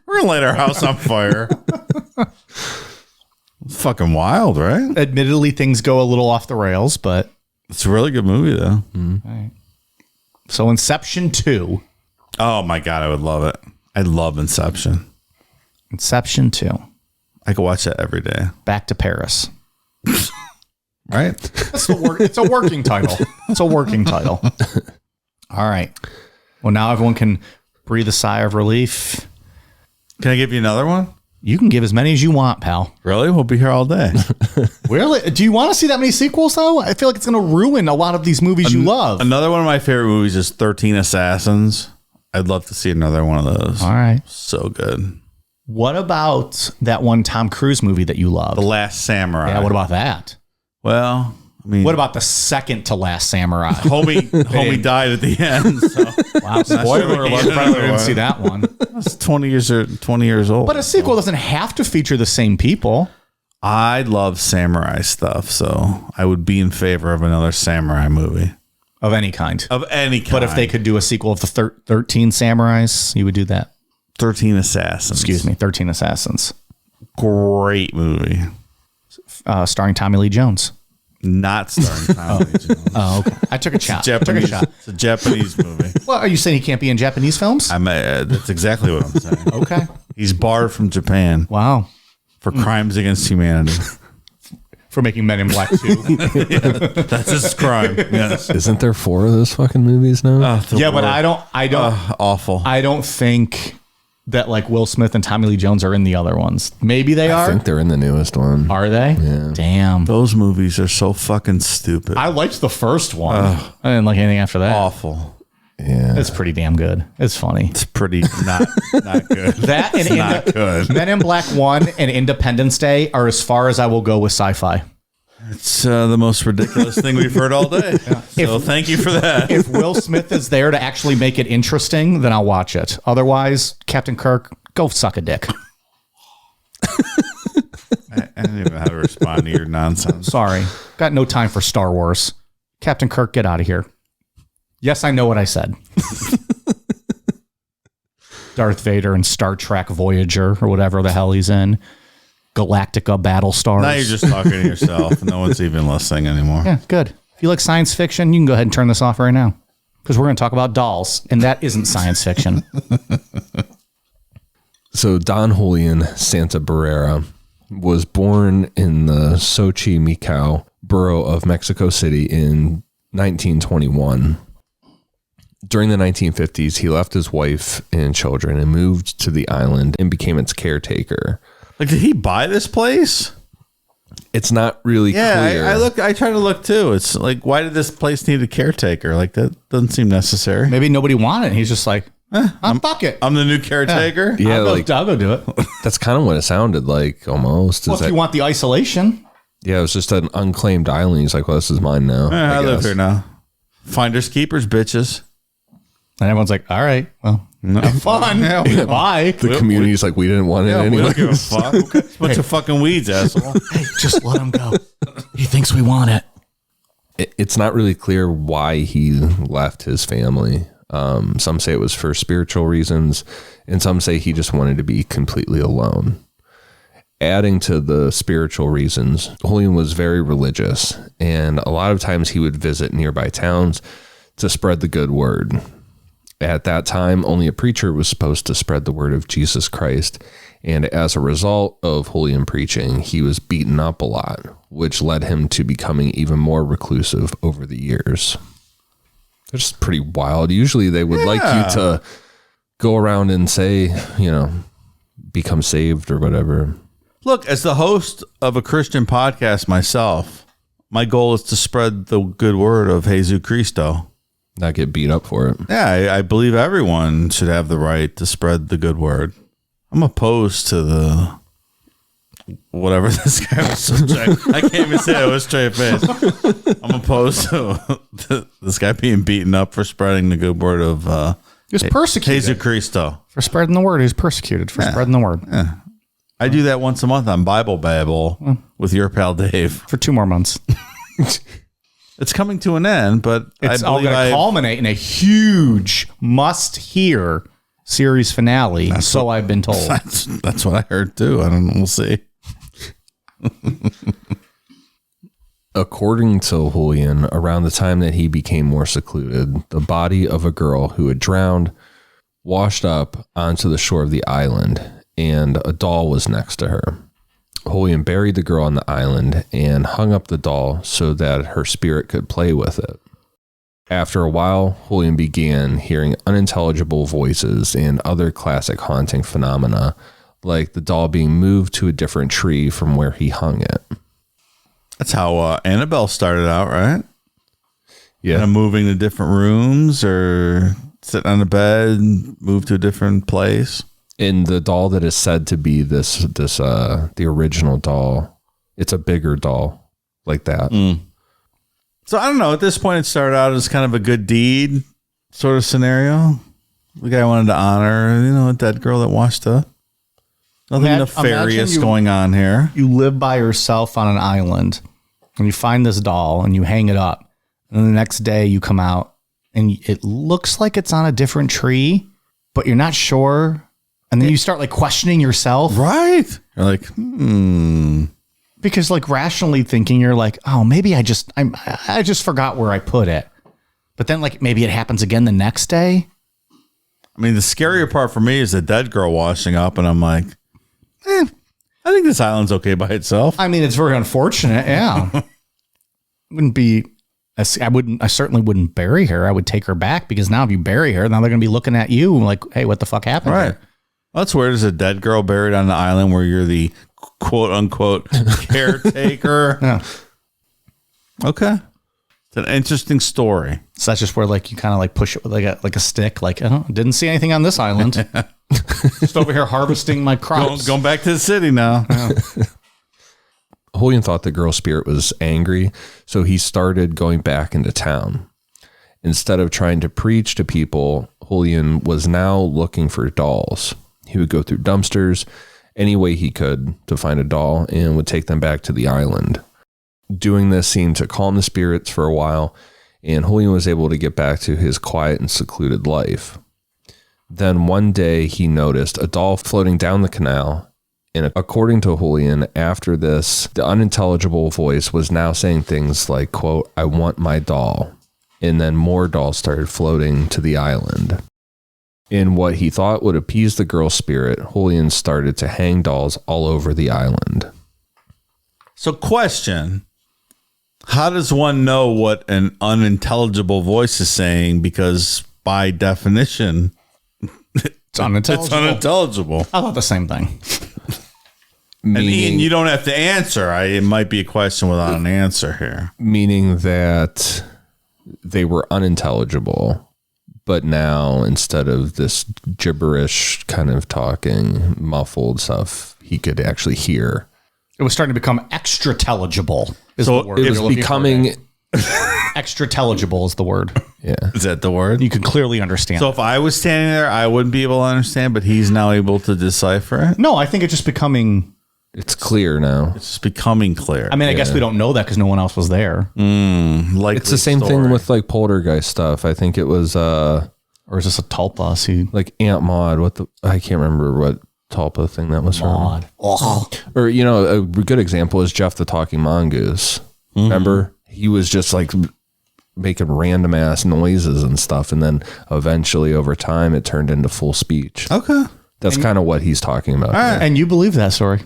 gonna light our house on fire. It's fucking wild, right?
Admittedly, things go a little off the rails, but
It's a really good movie, though.
right. So Inception 2.
Oh my god, I would love it. I love Inception.
Inception 2.
I could watch that every day.
Back to Paris.
Right?
It's a working title. It's a working title. All right. Well, now everyone can breathe a sigh of relief.
Can I give you another one?
You can give as many as you want, pal.
Really? We'll be here all day.
Really? Do you want to see that many sequels, though? I feel like it's going to ruin a lot of these movies you love.
Another one of my favorite movies is 13 Assassins. I'd love to see another one of those.
All right.
So good.
What about that one Tom Cruise movie that you love?
The Last Samurai.
Yeah, what about that?
Well, I mean,
What about the second to last Samurai?
homie died at the end. So
Wow, spoiler alert. Probably didn't see that one.
that's 20 years old.
But a sequel doesn't have to feature the same people.
I love samurai stuff, so I would be in favor of another samurai movie
Of any kind.
of any kind.
But if they could do a sequel of the 13 Samurais, you would do that.
13 Assassins.
Excuse me, 13 Assassins.
Great movie.
Starring Tommy Lee Jones.
Not starring Tommy Lee Jones.
Oh, okay. I took a shot. Took a
Japanese.
shot.
It's a Japanese movie.
Well, are you saying he can't be in Japanese films?
That's exactly what I'm saying.
Okay.
He's barred from Japan
Wow.
for crimes against humanity.
For making Men in Black 2.
That's his crime. Yes.
Isn't there 4 of those fucking movies now?
Yeah, but I don't
awful.
I don't think that like Will Smith and Tommy Lee Jones are in the other ones. Maybe they
I
are.
think they're in the newest one.
Are they?
Yeah.
Damn.
Those movies are so fucking stupid.
I liked the first one. I didn't like anything after that.
Awful.
Yeah.
It's pretty damn good. It's funny.
It's pretty not good.
That and
not good.
Men in Black 1 and Independence Day are as far as I will go with sci-fi.
It's the most ridiculous thing we've heard all day. So thank you for that.
If Will Smith is there to actually make it interesting, then I'll watch it. Otherwise, Captain Kirk, go suck a dick.
I don't even know how to respond to your nonsense.
Sorry. Got no time for Star Wars. Captain Kirk, get out of here. Yes, I know what I said. Darth Vader and Star Trek Voyager or whatever the hell he's in. Galactica Battlestars.
Now you're just talking to yourself. No one's even listening anymore.
Yeah, good. If you like science fiction, you can go ahead and turn this off right now. Because we're going to talk about dolls, and that isn't science fiction.
So Don Julián Santana Barrera was born in the Xochimilco borough of Mexico City in 1921. During the 1950s, he left his wife and children and moved to the island and became its caretaker.
Like, did he buy this place?
It's not really clear.
I try to look too. It's like, why did this place need a caretaker? Like, that doesn't seem necessary.
Maybe nobody wanted it. He's just like, fuck it.
I'm the new caretaker.
Yeah,
I'll go do it.
that's kind of what it sounded like almost.
Well, if you want the isolation.
Yeah, it was just an unclaimed island. He's like, well, this is mine now.
I live
guess.
here now. Finders keepers, bitches.
And everyone's like, all right, well, have fun.
Yeah,
Bye.
The community's like, we didn't want it
We
anyway.
don't give a fuck. It's a bunch of fucking weeds, asshole.
Hey, just let him go. He thinks we want it.
It's not really clear why he left his family. Some say it was for spiritual reasons, and some say he just wanted to be completely alone. Adding to the spiritual reasons, Julian was very religious, and a lot of times he would visit nearby towns to spread the good word. At that time, only a preacher was supposed to spread the word of Jesus Christ, and as a result of Julian preaching, he was beaten up a lot, which led him to becoming even more reclusive over the years. It's pretty wild. Usually they would like you to go around and say, become saved or whatever.
Look, as the host of a Christian podcast myself, my goal is to spread the good word of Jesus Cristo.
Not get beat up for it.
Yeah, I believe everyone should have the right to spread the good word. I'm opposed to the whatever this guy was so I can't even say it with a straight face. I'm opposed to this guy being beaten up for spreading the good word of
he was persecuted
Jesus Cristo.
for spreading the word. He was persecuted for spreading the word.
Yeah. I do that once a month on Bible Babble with your pal Dave.
For 2 more months.
It's coming to an end, but
It's
I
all
believe
going to culminate in a huge must-hear series finale. I've been told.
That's what I heard too. I don't know. We'll see.
According to Julian, around the time that he became more secluded, the body of a girl who had drowned washed up onto the shore of the island, and a doll was next to her. Julian buried the girl on the island and hung up the doll so that her spirit could play with it. After a while, Julian began hearing unintelligible voices and other classic haunting phenomena, like the doll being moved to a different tree from where he hung it.
That's how Annabelle started out, right?
Yeah.
Kind of moving to different rooms or sitting on the bed, move to a different place.
And the doll that is said to be the original doll, it's a bigger doll like that.
So I don't know. At this point, it started out as kind of a good deed sort of scenario. The guy wanted to honor, a dead girl that washed up. Nothing nefarious going on here.
You live by yourself on an island and you find this doll and you hang it up. And then the next day you come out and it looks like it's on a different tree, but you're not sure. And then you start like questioning yourself.
Right. You're like,
Because like rationally thinking, you're like, oh, maybe I just forgot where I put it. But then like maybe it happens again the next day.
I mean, the scarier part for me is the dead girl washing up, and I'm like, I think this island's okay by itself.
I mean, it's very unfortunate. Yeah. I certainly wouldn't bury her. I would take her back because now if you bury her, now they're going to be looking at you like, hey, what the fuck happened?
Right.
Here?
Well, that's weird. There's a dead girl buried on the island where you're the quote unquote caretaker.
Yeah.
Okay. It's an interesting story.
So that's just where like you kind of like push it with like a stick. Like, oh, didn't see anything on this island. Just over here harvesting my crops.
Going back to the city now.
Yeah.
Julian thought the girl's spirit was angry, so he started going back into town. Instead of trying to preach to people, Julian was now looking for dolls. He would go through dumpsters any way he could to find a doll and would take them back to the island. Doing this seemed to calm the spirits for a while, and Julian was able to get back to his quiet and secluded life. Then one day he noticed a doll floating down the canal, and according to Julian, after this, the unintelligible voice was now saying things like, quote, "I want my doll." And then more dolls started floating to the island. In what he thought would appease the girl's spirit, Julian started to hang dolls all over the island.
So question, how does one know what an unintelligible voice is saying? Because by definition,
It's unintelligible.
it's unintelligible.
I thought the same thing.
And Ian, you don't have to answer. It might be a question without an answer here.
Meaning that they were unintelligible, but now instead of this gibberish kind of talking, muffled stuff, he could actually hear.
It was starting to become extra telligible.
So
the word.
It was becoming...
Extra telligible is the word.
Yeah.
Is that the word?
You can clearly understand.
So if I was standing there, I wouldn't be able to understand, but he's now able to decipher it.
No, I think it's just becoming...
It's clear now.
It's just becoming clear.
I mean, I guess we don't know that because no one else was there.
Likely
It's the same thing with like poltergeist stuff. I think it was, or
Or is this a tulpa? See,
like Aunt Maud. I can't remember what tulpa thing that was
Maud.
from. Or, you know, a good example is Jeff the Talking Mongoose. Remember? He was just like making random ass noises and stuff. And then eventually over time, it turned into full speech.
Okay.
That's kind of what he's talking about.
And you believe that story?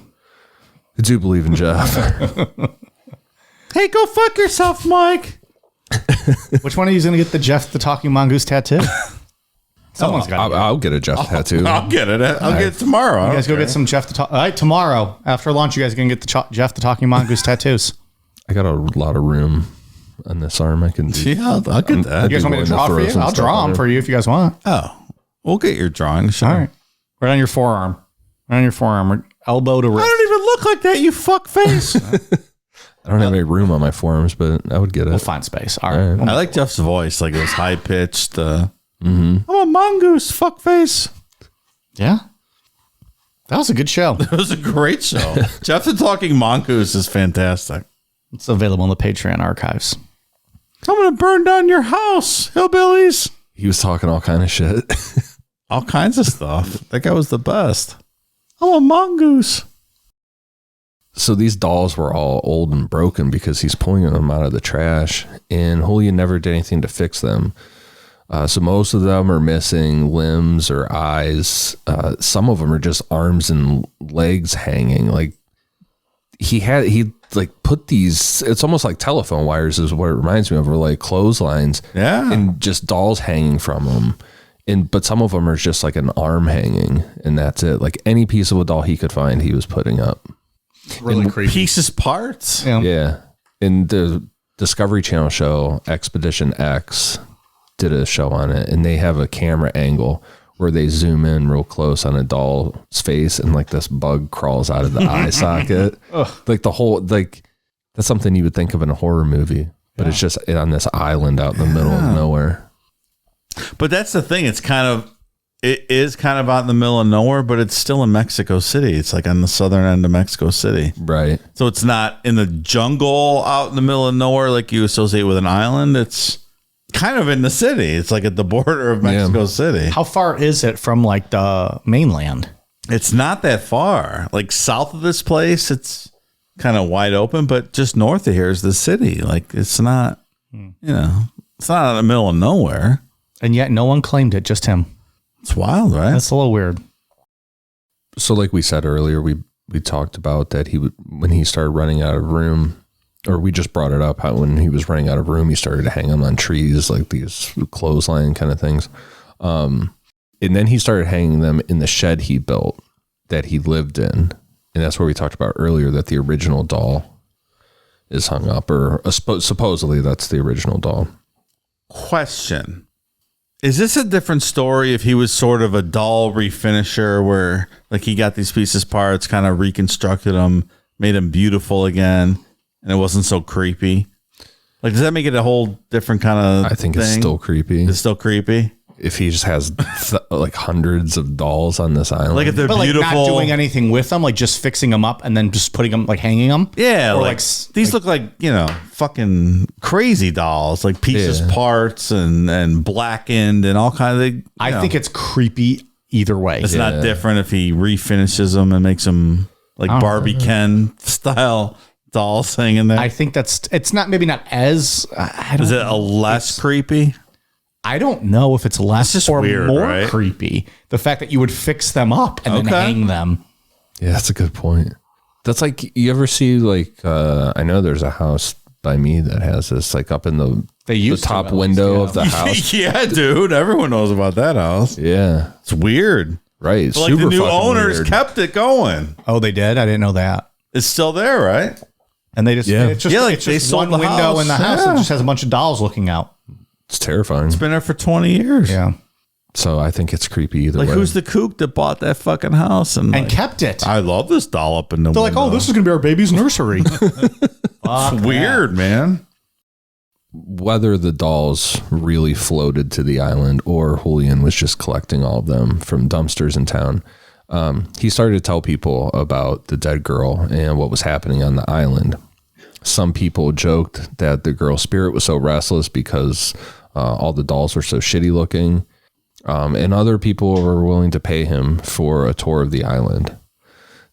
I do believe in Jeff.
Hey, go fuck yourself, Mike.
Which one of you is going to get the Jeff the Talking Mongoose tattoo? Someone's got it.
I'll get a Jeff tattoo.
I'll get it. I'll get it tomorrow.
You guys go get some Jeff the Talk. All right, tomorrow after lunch, you guys are going to get the Jeff the Talking Mongoose tattoos.
I got a lot of room on this arm. I can do.
Yeah, I'll get that.
You guys want me to draw for you? I'll draw them for you if you guys want.
Oh, we'll get your drawing. Sure.
All right. Right on your forearm. Right on your forearm. Elbow to wrist.
I don't even look like that, you fuck face.
I don't have any room on my forearms, but I would get it.
We'll find space. All right.
I like Jeff's voice. Like it was high pitched. I'm a mongoose, fuck face.
Yeah. That was a good show.
It was a great show. Jeff the Talking Mongoose is fantastic.
It's available in the Patreon archives.
I'm going to burn down your house, hillbillies.
He was talking all kind of shit.
All kinds of stuff. That guy was the best. I'm a mongoose.
So these dolls were all old and broken because he's pulling them out of the trash, and Julian never did anything to fix them. So most of them are missing limbs or eyes. Some of them are just arms and legs hanging. Like he put these, it's almost like telephone wires is what it reminds me of, or like clotheslines.
Yeah.
And just dolls hanging from them. But some of them are just like an arm hanging, and that's it. Like any piece of a doll he could find, he was putting up.
Really creepy.
Pieces, parts.
Yeah. In the Discovery Channel show, Expedition X did a show on it, and they have a camera angle where they zoom in real close on a doll's face, and like this bug crawls out of the eye socket. Like the whole, like that's something you would think of in a horror movie, but it's just on this island out in the middle of nowhere.
But that's the thing. It is kind of out in the middle of nowhere, but it's still in Mexico City. It's like on the southern end of Mexico City.
Right.
So it's not in the jungle out in the middle of nowhere like you associate with an island. It's kind of in the city. It's like at the border of Mexico City.
How far is it from like the mainland?
It's not that far. Like south of this place, it's kind of wide open, but just north of here is the city. Like it's not, it's not in the middle of nowhere.
And yet no one claimed it, just him.
It's wild, right?
That's a little weird.
So like we said earlier, we talked about that when he started running out of room, or we just brought it up, how when he was running out of room, he started to hang them on trees, like these clothesline kind of things. And then he started hanging them in the shed he built that he lived in. And that's where we talked about earlier that the original doll is hung up, or supposedly that's the original doll.
Question. Is this a different story if he was sort of a doll refinisher where like he got these pieces parts, kind of reconstructed them, made them beautiful again, and it wasn't so creepy? Like, does that make it a whole different kind of
I think
thing?
it's still creepy.
It's still creepy?
If he just has like hundreds of dolls on this island.
Like if they're
But like
beautiful.
not doing anything with them, like just fixing them up and then just putting them, like hanging them.
Yeah,
Or
like these look like, fucking crazy dolls, like pieces, parts, and blackened and all kinds of.
I think it's creepy either way.
It's not different if he refinishes them and makes them like Barbie Ken style dolls hanging there.
I think it's not, maybe not as,
Is it a less creepy?
I don't know if it's less
just
or
weird,
more
right?
creepy. The fact that you would fix them up and then hang them.
Yeah, that's a good point. That's like, you ever see like, I know there's a house by me that has this like up in the top window of the house.
Yeah, dude. Everyone knows about that house.
Yeah.
It's weird.
Right. It's
But like
super
the new
fucking
owners
weird.
kept it going.
Oh, they did? I didn't know that.
It's still there, right?
And they just,
Yeah.
it's just,
Yeah, like
it's
they
just
sold
one
the
window
house.
in the house
Yeah.
that just has a bunch of dolls looking out.
It's terrifying.
It's been there for 20 years.
Yeah.
So I think it's creepy either
Like
way.
who's the kook that bought that fucking house and like,
kept it.
I love this doll up in the
They're like, oh, this is going to be our baby's nursery.
It's weird, man.
Whether the dolls really floated to the island or Julian was just collecting all of them from dumpsters in town, he started to tell people about the dead girl and what was happening on the island. Some people joked that the girl's spirit was so restless because all the dolls were so shitty looking. And other people were willing to pay him for a tour of the island.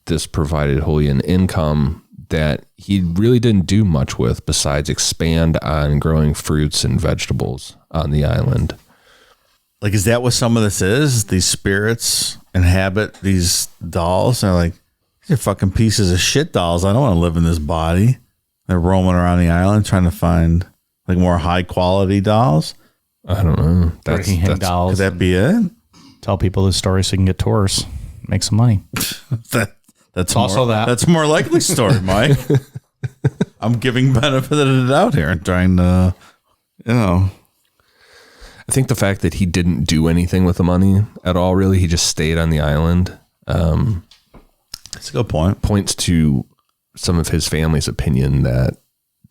This provided Julian income that he really didn't do much with besides expand on growing fruits and vegetables on the island.
Like, is that what some of this is? These spirits inhabit these dolls? And they're like, these are fucking pieces of shit dolls. I don't want to live in this body. They're roaming around the island trying to find like more high quality dolls.
I don't know.
Dolls.
Could that be it?
Tell people the story so you can get tours, make some money.
That's
also
more,
that.
That's a more likely story, Mike. I'm giving benefit of the doubt here and trying to,
I think the fact that he didn't do anything with the money at all, really, he just stayed on the island.
That's a good point.
Points to some of his family's opinion that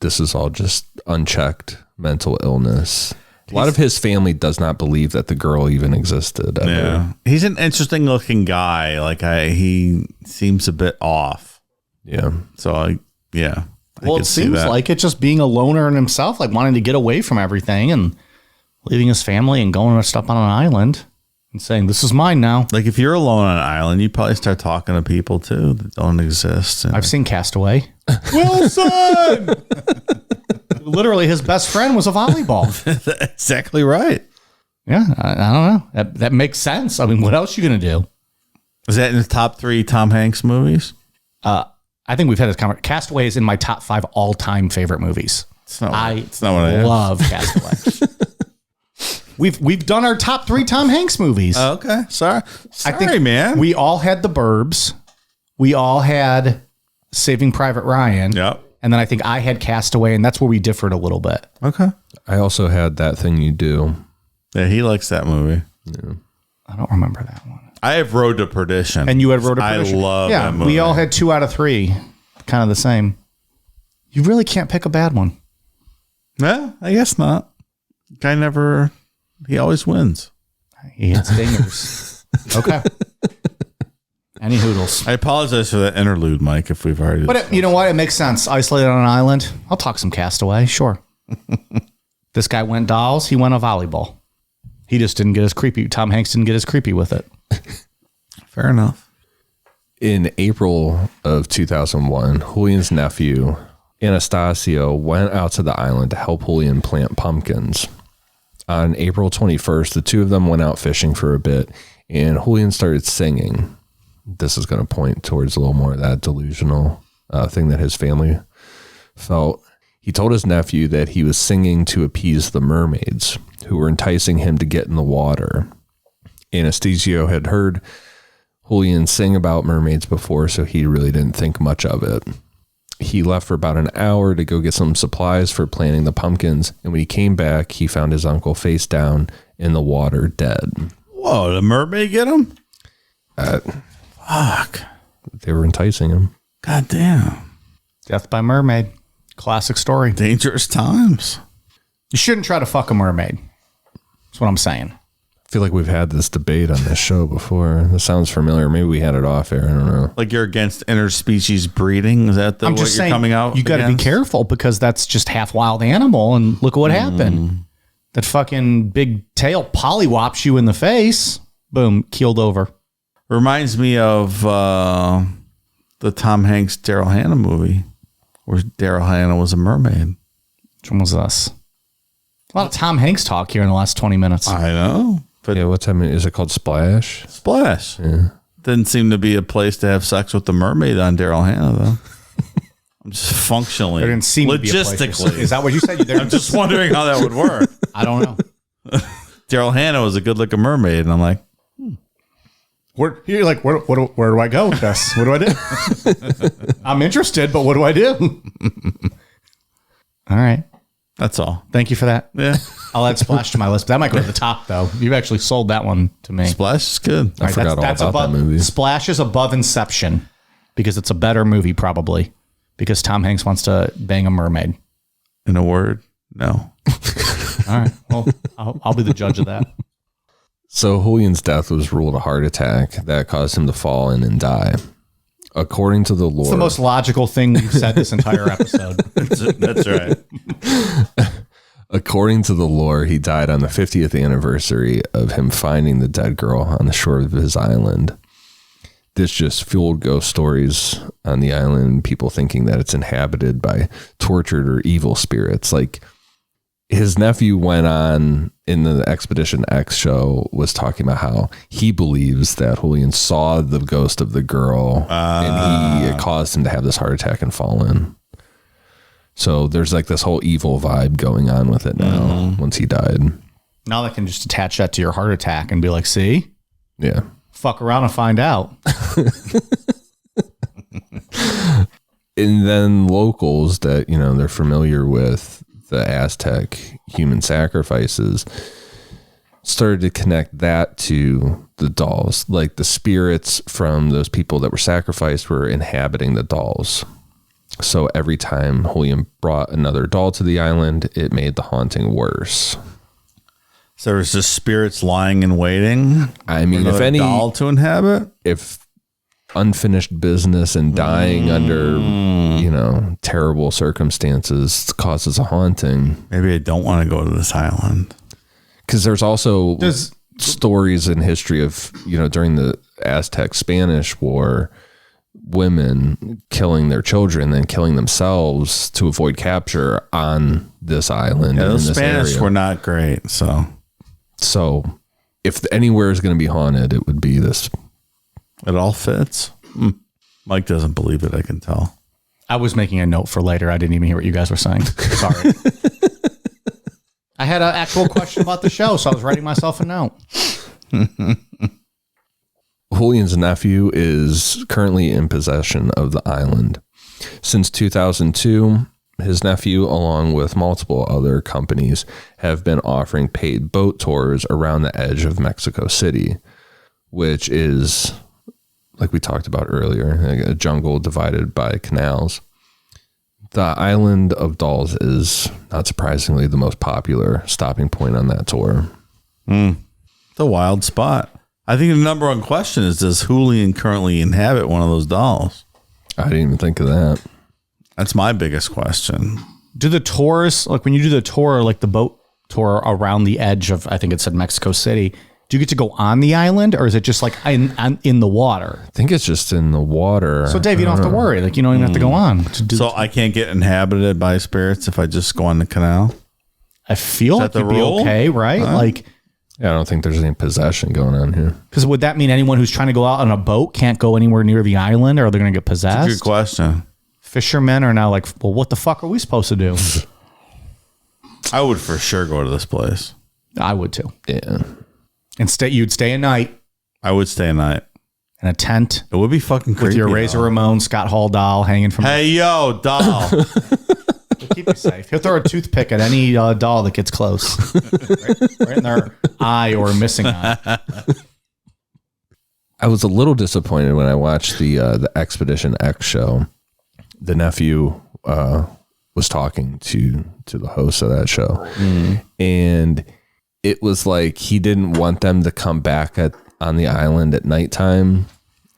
this is all just unchecked mental illness. A lot of his family does not believe that the girl even existed ever.
Yeah. He's an interesting looking guy. Like he seems a bit off.
Yeah.
So
Well, it seems like it's just being a loner in himself, like wanting to get away from everything and leaving his family and going to step on an island and saying, this is mine now.
Like if you're alone on an island, you probably start talking to people too that don't exist.
I've seen Castaway.
Wilson!
Literally, his best friend was a volleyball.
Exactly right.
Yeah, I don't know. That makes sense. I mean, what else are you going to do?
Is that in the top 3 Tom Hanks movies?
I think we've had this conversation. Castaway is in my top 5 all-time favorite movies.
It's not what I
love Castaway. We've done our top 3 Tom Hanks movies.
Okay. Sorry,
I think
man.
We all had The Burbs. We all had Saving Private Ryan.
Yep.
And then I think I had Castaway, and that's where we differed a little bit.
Okay.
I also had That Thing You Do.
Yeah, he likes that movie.
Yeah.
I don't remember that one.
I have Road to Perdition.
And you had Road to Perdition.
I love that movie.
We all had 2 out of 3. Kind of the same. You really can't pick a bad one.
No, I guess not. Guy he always wins.
He hits dingers. Okay. Any hoodles.
I apologize for that interlude, Mike, if we've already...
But you know what? It makes sense. Isolated on an island. I'll talk some Castaway. Sure. This guy went dolls. He went a volleyball. He just didn't get as creepy. Tom Hanks didn't get as creepy with it.
Fair enough.
In April of 2001, Julian's nephew, Anastasio, went out to the island to help Julian plant pumpkins. On April 21st, the two of them went out fishing for a bit, and Julian started singing. This is going to point towards a little more of that delusional thing that his family felt. He told his nephew that he was singing to appease the mermaids who were enticing him to get in the water. Anastasio had heard Julian sing about mermaids before, so he really didn't think much of it. He left for about an hour to go get some supplies for planting the pumpkins, and when he came back, he found his uncle face down in the water, dead.
Whoa, the mermaid get him? Fuck.
They were enticing him.
God damn.
Death by mermaid. Classic story.
Dangerous times.
You shouldn't try to fuck a mermaid. That's what I'm saying.
I feel like we've had this debate on this show before. This sounds familiar. Maybe we had it off air. I don't know.
Like you're against interspecies breeding? Is that
I'm
what
just
you're
saying,
coming out
you got to be
against?
careful because that's just half wild animal. And look at what happened. That fucking big tail pollywops you in the face. Boom, keeled over.
Reminds me of the Tom Hanks Daryl Hannah movie where Daryl Hannah was a mermaid.
Which one was this? A lot of Tom Hanks talk here in the last 20 minutes.
I know. But
Yeah, what's happening? Is it called Splash?
Splash.
Yeah.
Didn't seem to be a place to have sex with the mermaid on Daryl Hannah, though. I'm just functionally,
There didn't seem to be a place.
logistically.
Is that what you said?
I'm just wondering how that would work.
I don't know.
Daryl Hannah was a good-looking mermaid, and I'm like,
You're like, where do I go with this? What do I do? I'm interested, but what do I do? All right.
that's all.
Thank you for that.
Yeah.
I'll add Splash to my list. That might go to the top, though. You've actually sold that one to me.
Splash is good.
I forgot all about
above,
that movie.
Splash is above Inception because it's a better movie, probably, because Tom Hanks wants to bang a mermaid.
In a word, no.
All right. Well, I'll be the judge of that.
So Julian's death was ruled a heart attack that caused him to fall in and die. According to the lore,
It's the most logical thing you've said this entire episode.
That's right.
According to the lore, he died on the 50th anniversary of him finding the dead girl on the shore of his island. This just fueled ghost stories on the island, people thinking that it's inhabited by tortured or evil spirits. Like, his nephew went on in the Expedition X show, was talking about how he believes that Julian saw the ghost of the girl and it caused him to have this heart attack and fall in. So there's like this whole evil vibe going on with it now once he died.
Now they can just attach that to your heart attack and be like, see?
Yeah.
Fuck around and find out.
And then locals that, you know, they're familiar with the Aztec human sacrifices started to connect that to the dolls. Like the spirits from those people that were sacrificed were inhabiting the dolls. So every time Julian brought another doll to the island, it made the haunting worse.
So there's just spirits lying in waiting.
I mean, if any
doll to inhabit,
if unfinished business and dying under, you know, terrible circumstances causes a haunting.
maybe I don't want to go to this island.
Because there's also stories in history of, you know, during the Aztec Spanish War, women killing their children, then killing themselves to avoid capture on this island.
Yeah,
and
those
in this
Spanish
area.
were not great. So
if anywhere is going to be haunted, it would be this.
it all fits. Mike doesn't believe it, I can tell.
I was making a note for later. I didn't even hear what you guys were saying. Sorry. I had an actual question about the show, so I was writing myself a note.
Julian's nephew is currently in possession of the island. Since 2002, his nephew, along with multiple other companies, have been offering paid boat tours around the edge of Mexico City, which is, like we talked about earlier, a jungle divided by canals. The Island of Dolls is, not surprisingly, the most popular stopping point on that tour.
It's a wild spot. I think the number one question is, does Julian currently inhabit one of those dolls?
I didn't even think of that.
That's my biggest question.
Do the tours, like when you do the tour, like the boat tour around the edge of, I think it said Mexico City, do you get to go on the island or is it just like in the water?
I think it's just in the water.
So Dave, you don't have to worry. Like you don't even have to go on. To do
So I can't get inhabited by spirits if I just go on the canal?
I feel like
that
you'd
the
be
rule?
okay, right? Like,
Yeah, I don't think there's any possession going on here.
because would that mean anyone who's trying to go out on a boat can't go anywhere near the island or are they going to get possessed?
Good question.
Fishermen are now like, well, what the fuck are we supposed to do?
I would for sure go to this place.
I would too.
Yeah.
And you'd stay a night
I would stay a night.
in a tent
It would be fucking creepy.
with your Razor
though.
Ramon Scott Hall doll hanging from.
Hey, yo, doll.
Keep it safe. He'll throw a toothpick at any doll that gets close, right in their eye or missing eye.
I was a little disappointed when I watched the Expedition X show. The nephew was talking to the host of that show, and it was like he didn't want them to come back on the island at nighttime,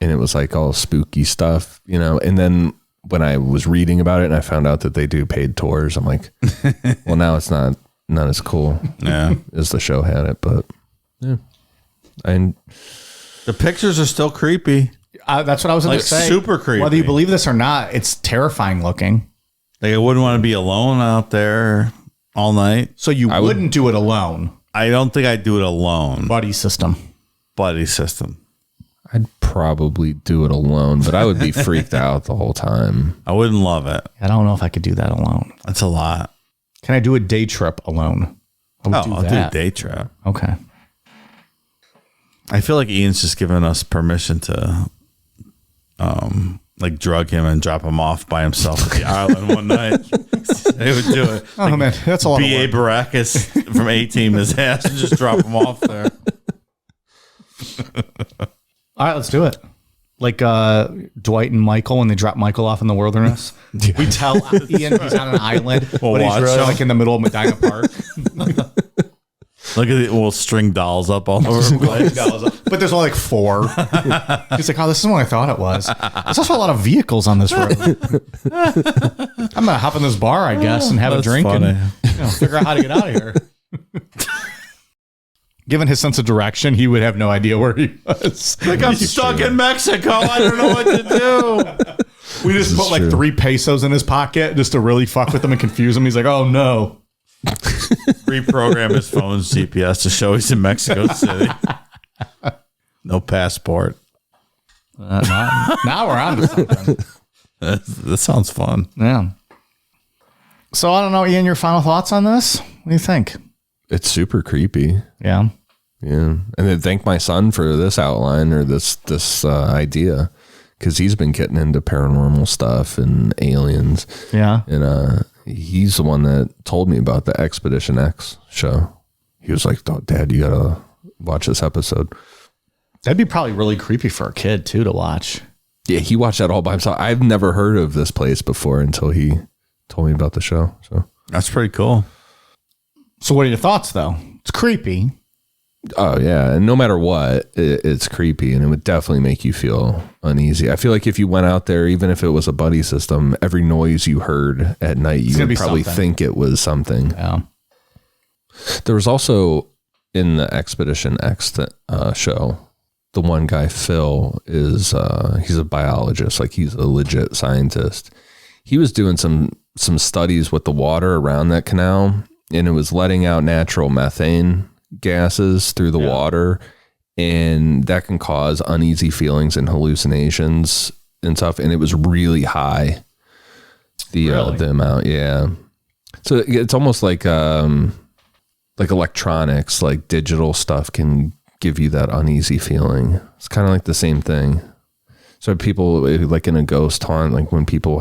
and it was like all spooky stuff, you know. And then when I was reading about it and I found out that they do paid tours, I'm like, well, now it's not as cool
Yeah.
as the show had it, but yeah,
The pictures are still creepy.
That's what I was going
Like,
to say.
super creepy.
Whether you believe this or not, it's terrifying looking.
Like, I wouldn't want to be alone out there all night.
So you wouldn't do it alone.
I don't think I'd do it alone.
Buddy system.
Buddy system.
I'd probably do it alone, but I would be freaked out the whole time.
I wouldn't love it.
I don't know if I could do that alone.
That's a lot.
Can I do a day trip alone? I would
I'll do a day trip.
Okay.
I feel like Ian's just giving us permission to like drug him and drop him off by himself at the island one night. They would do it.
Oh man, that's a lot
B.A.
of work.
Baracus from A-Team his ass and just drop him off there.
All right, let's do it. Like Dwight and Michael when they drop Michael off in the wilderness. We tell Ian he's on an island, but he's
watch
really
him.
like in the middle of Medina Park.
Look at it. We'll string dolls up all over the place.
But but there's only like 4. He's like, oh, this is what I thought it was. There's also a lot of vehicles on this road. I'm gonna hop in this bar, I guess, and have a drink and figure out how to get out of here. Given his sense of direction, he would have no idea where he was.
Like, I'm stuck in Mexico. I don't know what to do.
We just put like 3 pesos in his pocket just to really fuck with him and confuse him. He's like, oh no.
Reprogram his phone's GPS to show he's in Mexico City. No passport.
Now we're on to something.
That sounds fun.
Yeah. So I don't know, Ian, your final thoughts on this? What do you think?
It's super creepy.
Yeah.
Yeah. And then thank my son for this outline or this idea, because he's been getting into paranormal stuff and aliens.
Yeah.
And he's the one that told me about the Expedition X show. He was like, oh, Dad, you gotta watch this episode.
That'd be probably really creepy for a kid too to watch.
Yeah, he watched that all by himself. I've never heard of this place before until he told me about the show. So
That's pretty cool.
So what are your thoughts though? It's creepy.
oh yeah, and no matter what, it's creepy, and it would definitely make you feel uneasy. I feel like if you went out there, even if it was a buddy system, every noise you heard at night, you would probably think it was something.
Yeah.
There was also in the Expedition X show, the one guy, Phil, is he's a biologist, like he's a legit scientist. He was doing some studies with the water around that canal, and it was letting out natural methane gases through the water, and that can cause uneasy feelings and hallucinations and stuff. And it was really high, the amount. Yeah. So it's almost like electronics, like digital stuff can give you that uneasy feeling. It's kind of like the same thing. So people, like in a ghost haunt, like when people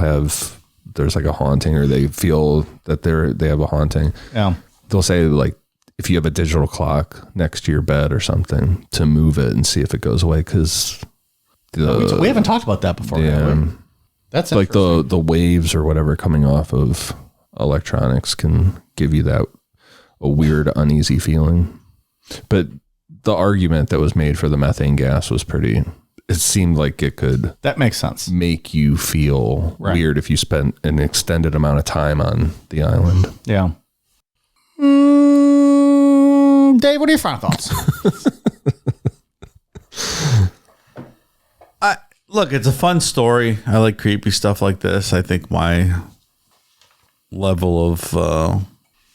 there's like a haunting, or they feel that they have a haunting. Yeah. They'll say, like, if you have a digital clock next to your bed or something, to move it and see if it goes away. Because
we haven't talked about that before.
Yeah.
That's
like the waves or whatever coming off of electronics can give you a weird uneasy feeling. But the argument that was made for the methane gas was it seemed like it could,
that makes sense,
make you feel weird if you spent an extended amount of time on the island.
Yeah. Dave, what are your final thoughts?
Look, it's a fun story. I like creepy stuff like this. I think my level of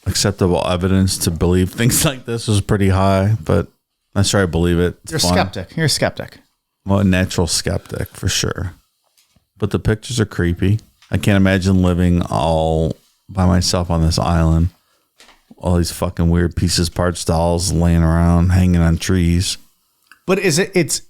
acceptable evidence to believe things like this is pretty high, but I'm sure I believe it.
You're a skeptic. You're a skeptic.
Well, a natural skeptic for sure. But the pictures are creepy. I can't imagine living all by myself on this island. All these fucking weird pieces, parts, dolls laying around, hanging on trees.
But is it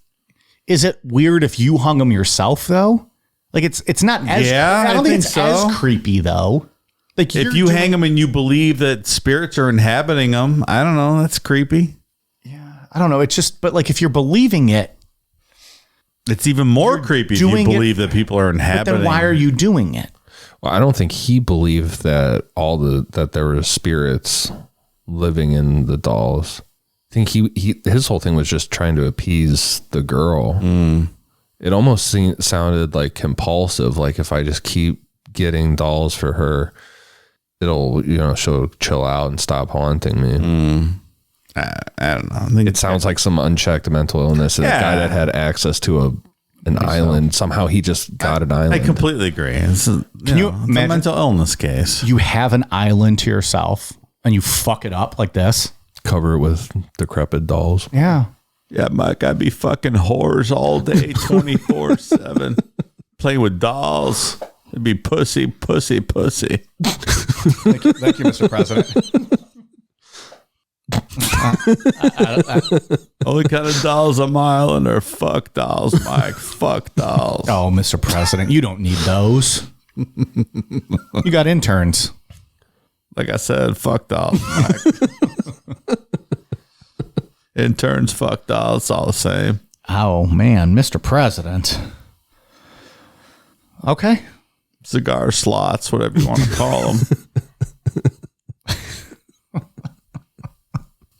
weird if you hung them yourself though? Like it's not as I don't think it's as creepy though. Like
if you hang them and you believe that spirits are inhabiting them, I don't know. That's creepy.
Yeah, I don't know. It's just, but like if you're believing it,
it's even more creepy if you believe that people are inhabiting.
But then why are you doing it?
Well, I don't think he believed that that there were spirits living in the dolls. I think his whole thing was just trying to appease the girl. It almost sounded like compulsive. Like if I just keep getting dolls for her, it'll she'll chill out and stop haunting me.
I don't know. I think
it sounds like some unchecked mental illness. And a guy that had access to an island, somehow he just got an island.
I completely agree. It's a mental illness case.
You have an island to yourself and you fuck it up like this.
Cover it with decrepit dolls.
Yeah.
Yeah, Mike, I'd be fucking whores all day, 24/7. Playing with dolls. It'd be pussy, pussy, pussy.
Thank you, Mr. President.
Only kind of dolls on my island are fuck dolls, Mike. Fuck dolls.
Oh, Mr. President, you don't need those. You got interns.
Like I said, fuck dolls, Mike. Interns, fuck dolls, it's all the same.
Oh, man, Mr. President. Okay.
Cigar slots, whatever you want to call them.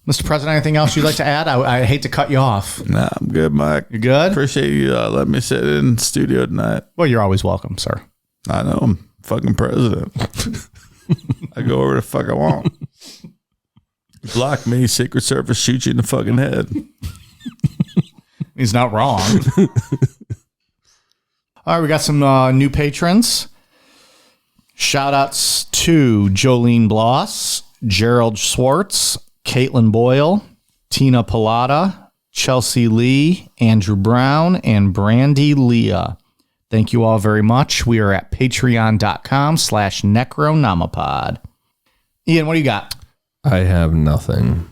Mr. President, anything else you'd like to add? I hate to cut you off.
Nah, I'm good, Mike.
You good?
Appreciate you letting me sit in the studio tonight.
Well, you're always welcome, sir.
I know I'm fucking president. I go where the fuck I want. You block me, Secret Service shoot you in the fucking head.
He's not wrong. All right, we got some new patrons. Shout outs to Jolene Bloss, Gerald Schwartz, Caitlin Boyle, Tina Pilata, Chelsea Lee, Andrew Brown, and Brandy Leah. Thank you all very much. We are at patreon.com/Necronomipod. Ian, what do you got?
I have nothing.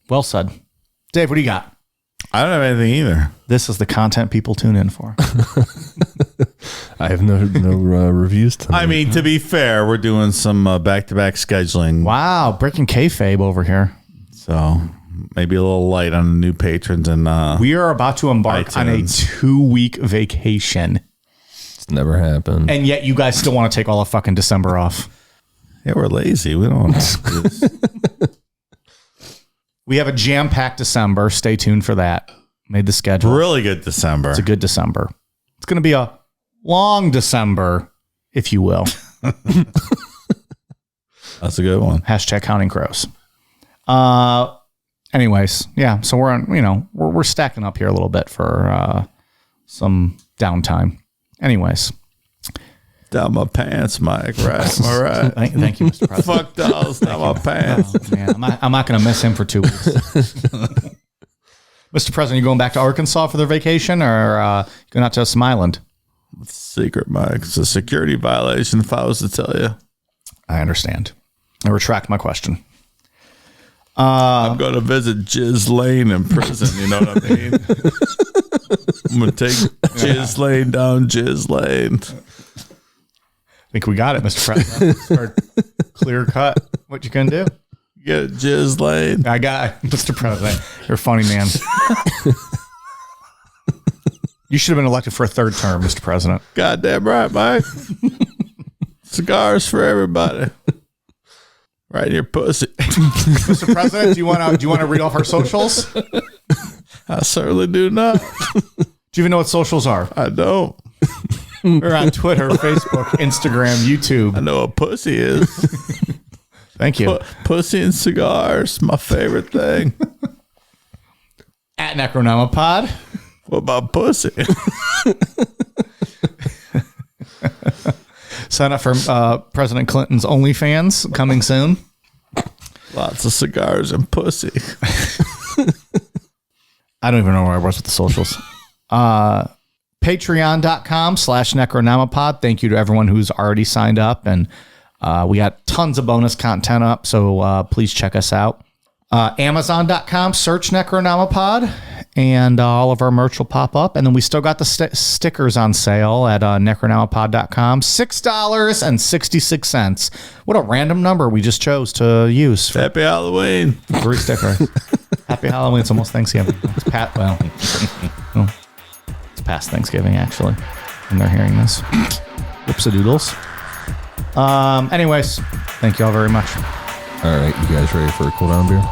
Well said. Dave, what do you got?
I don't have anything either.
This is the content people tune in for.
I have no reviews tonight.
I mean, to be fair, we're doing some back-to-back scheduling.
Wow, breaking kayfabe over here.
So maybe a little light on the new patrons. And
we are about to embark on a 2-week vacation.
It's never happened.
And yet you guys still want to take all of fucking December off.
Yeah, we're lazy. We don't want to do this.
We have a jam-packed December. Stay tuned for that. Made the schedule.
Really good December.
It's a good December. It's going to be a long December, if you will.
That's a good one.
Hashtag counting crows. Anyways, yeah. So we're on, we're stacking up here a little bit for some downtime. Anyways.
Down my pants, Mike. Right? Am I right?
Thank you, Mr. President.
Fuck dolls down my pants.
Oh, man, I'm not going to miss him for 2 weeks. Mr. President, you going back to Arkansas for their vacation or going out to some island?
Secret, Mike. It's a security violation if I was to tell you.
I understand. I retract my question.
I'm going to visit Jizz Lane in prison. You know what I mean? I'm going to take Jizz Lane down Jizz Lane.
I think we got it, Mr. President. Clear cut. What you gonna do?
Get it, Jizz Lane.
I got it, Mr. President. You're a funny man. You should have been elected for a 3rd term, Mr. President.
Goddamn right, Mike. Cigars for everybody. Right in your pussy.
Mr. President, do you want to read off our socials?
I certainly do not.
Do you even know what socials are?
I don't.
We're on Twitter, Facebook, Instagram, YouTube.
I know what pussy is.
Thank you.
Pussy and cigars, my favorite thing.
At Necronomipod.
What about pussy?
Sign up for President Clinton's OnlyFans coming soon.
Lots of cigars and pussy.
I don't even know where I was with the socials. Patreon.com/Necronomipod. Thank you to everyone who's already signed up. And we got tons of bonus content up. So please check us out. Amazon.com, search Necronomipod. And all of our merch will pop up. And then we still got the stickers on sale at Necronomipod.com. $6.66. What a random number we just chose to use.
Happy Halloween.
3 stickers. Happy Halloween. It's almost Thanksgiving. It's past Thanksgiving, actually, when they're hearing this. Whoops-a-doodles. Anyways, thank you all very much.
All right, you guys ready for a cool down beer?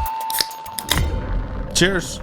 Cheers.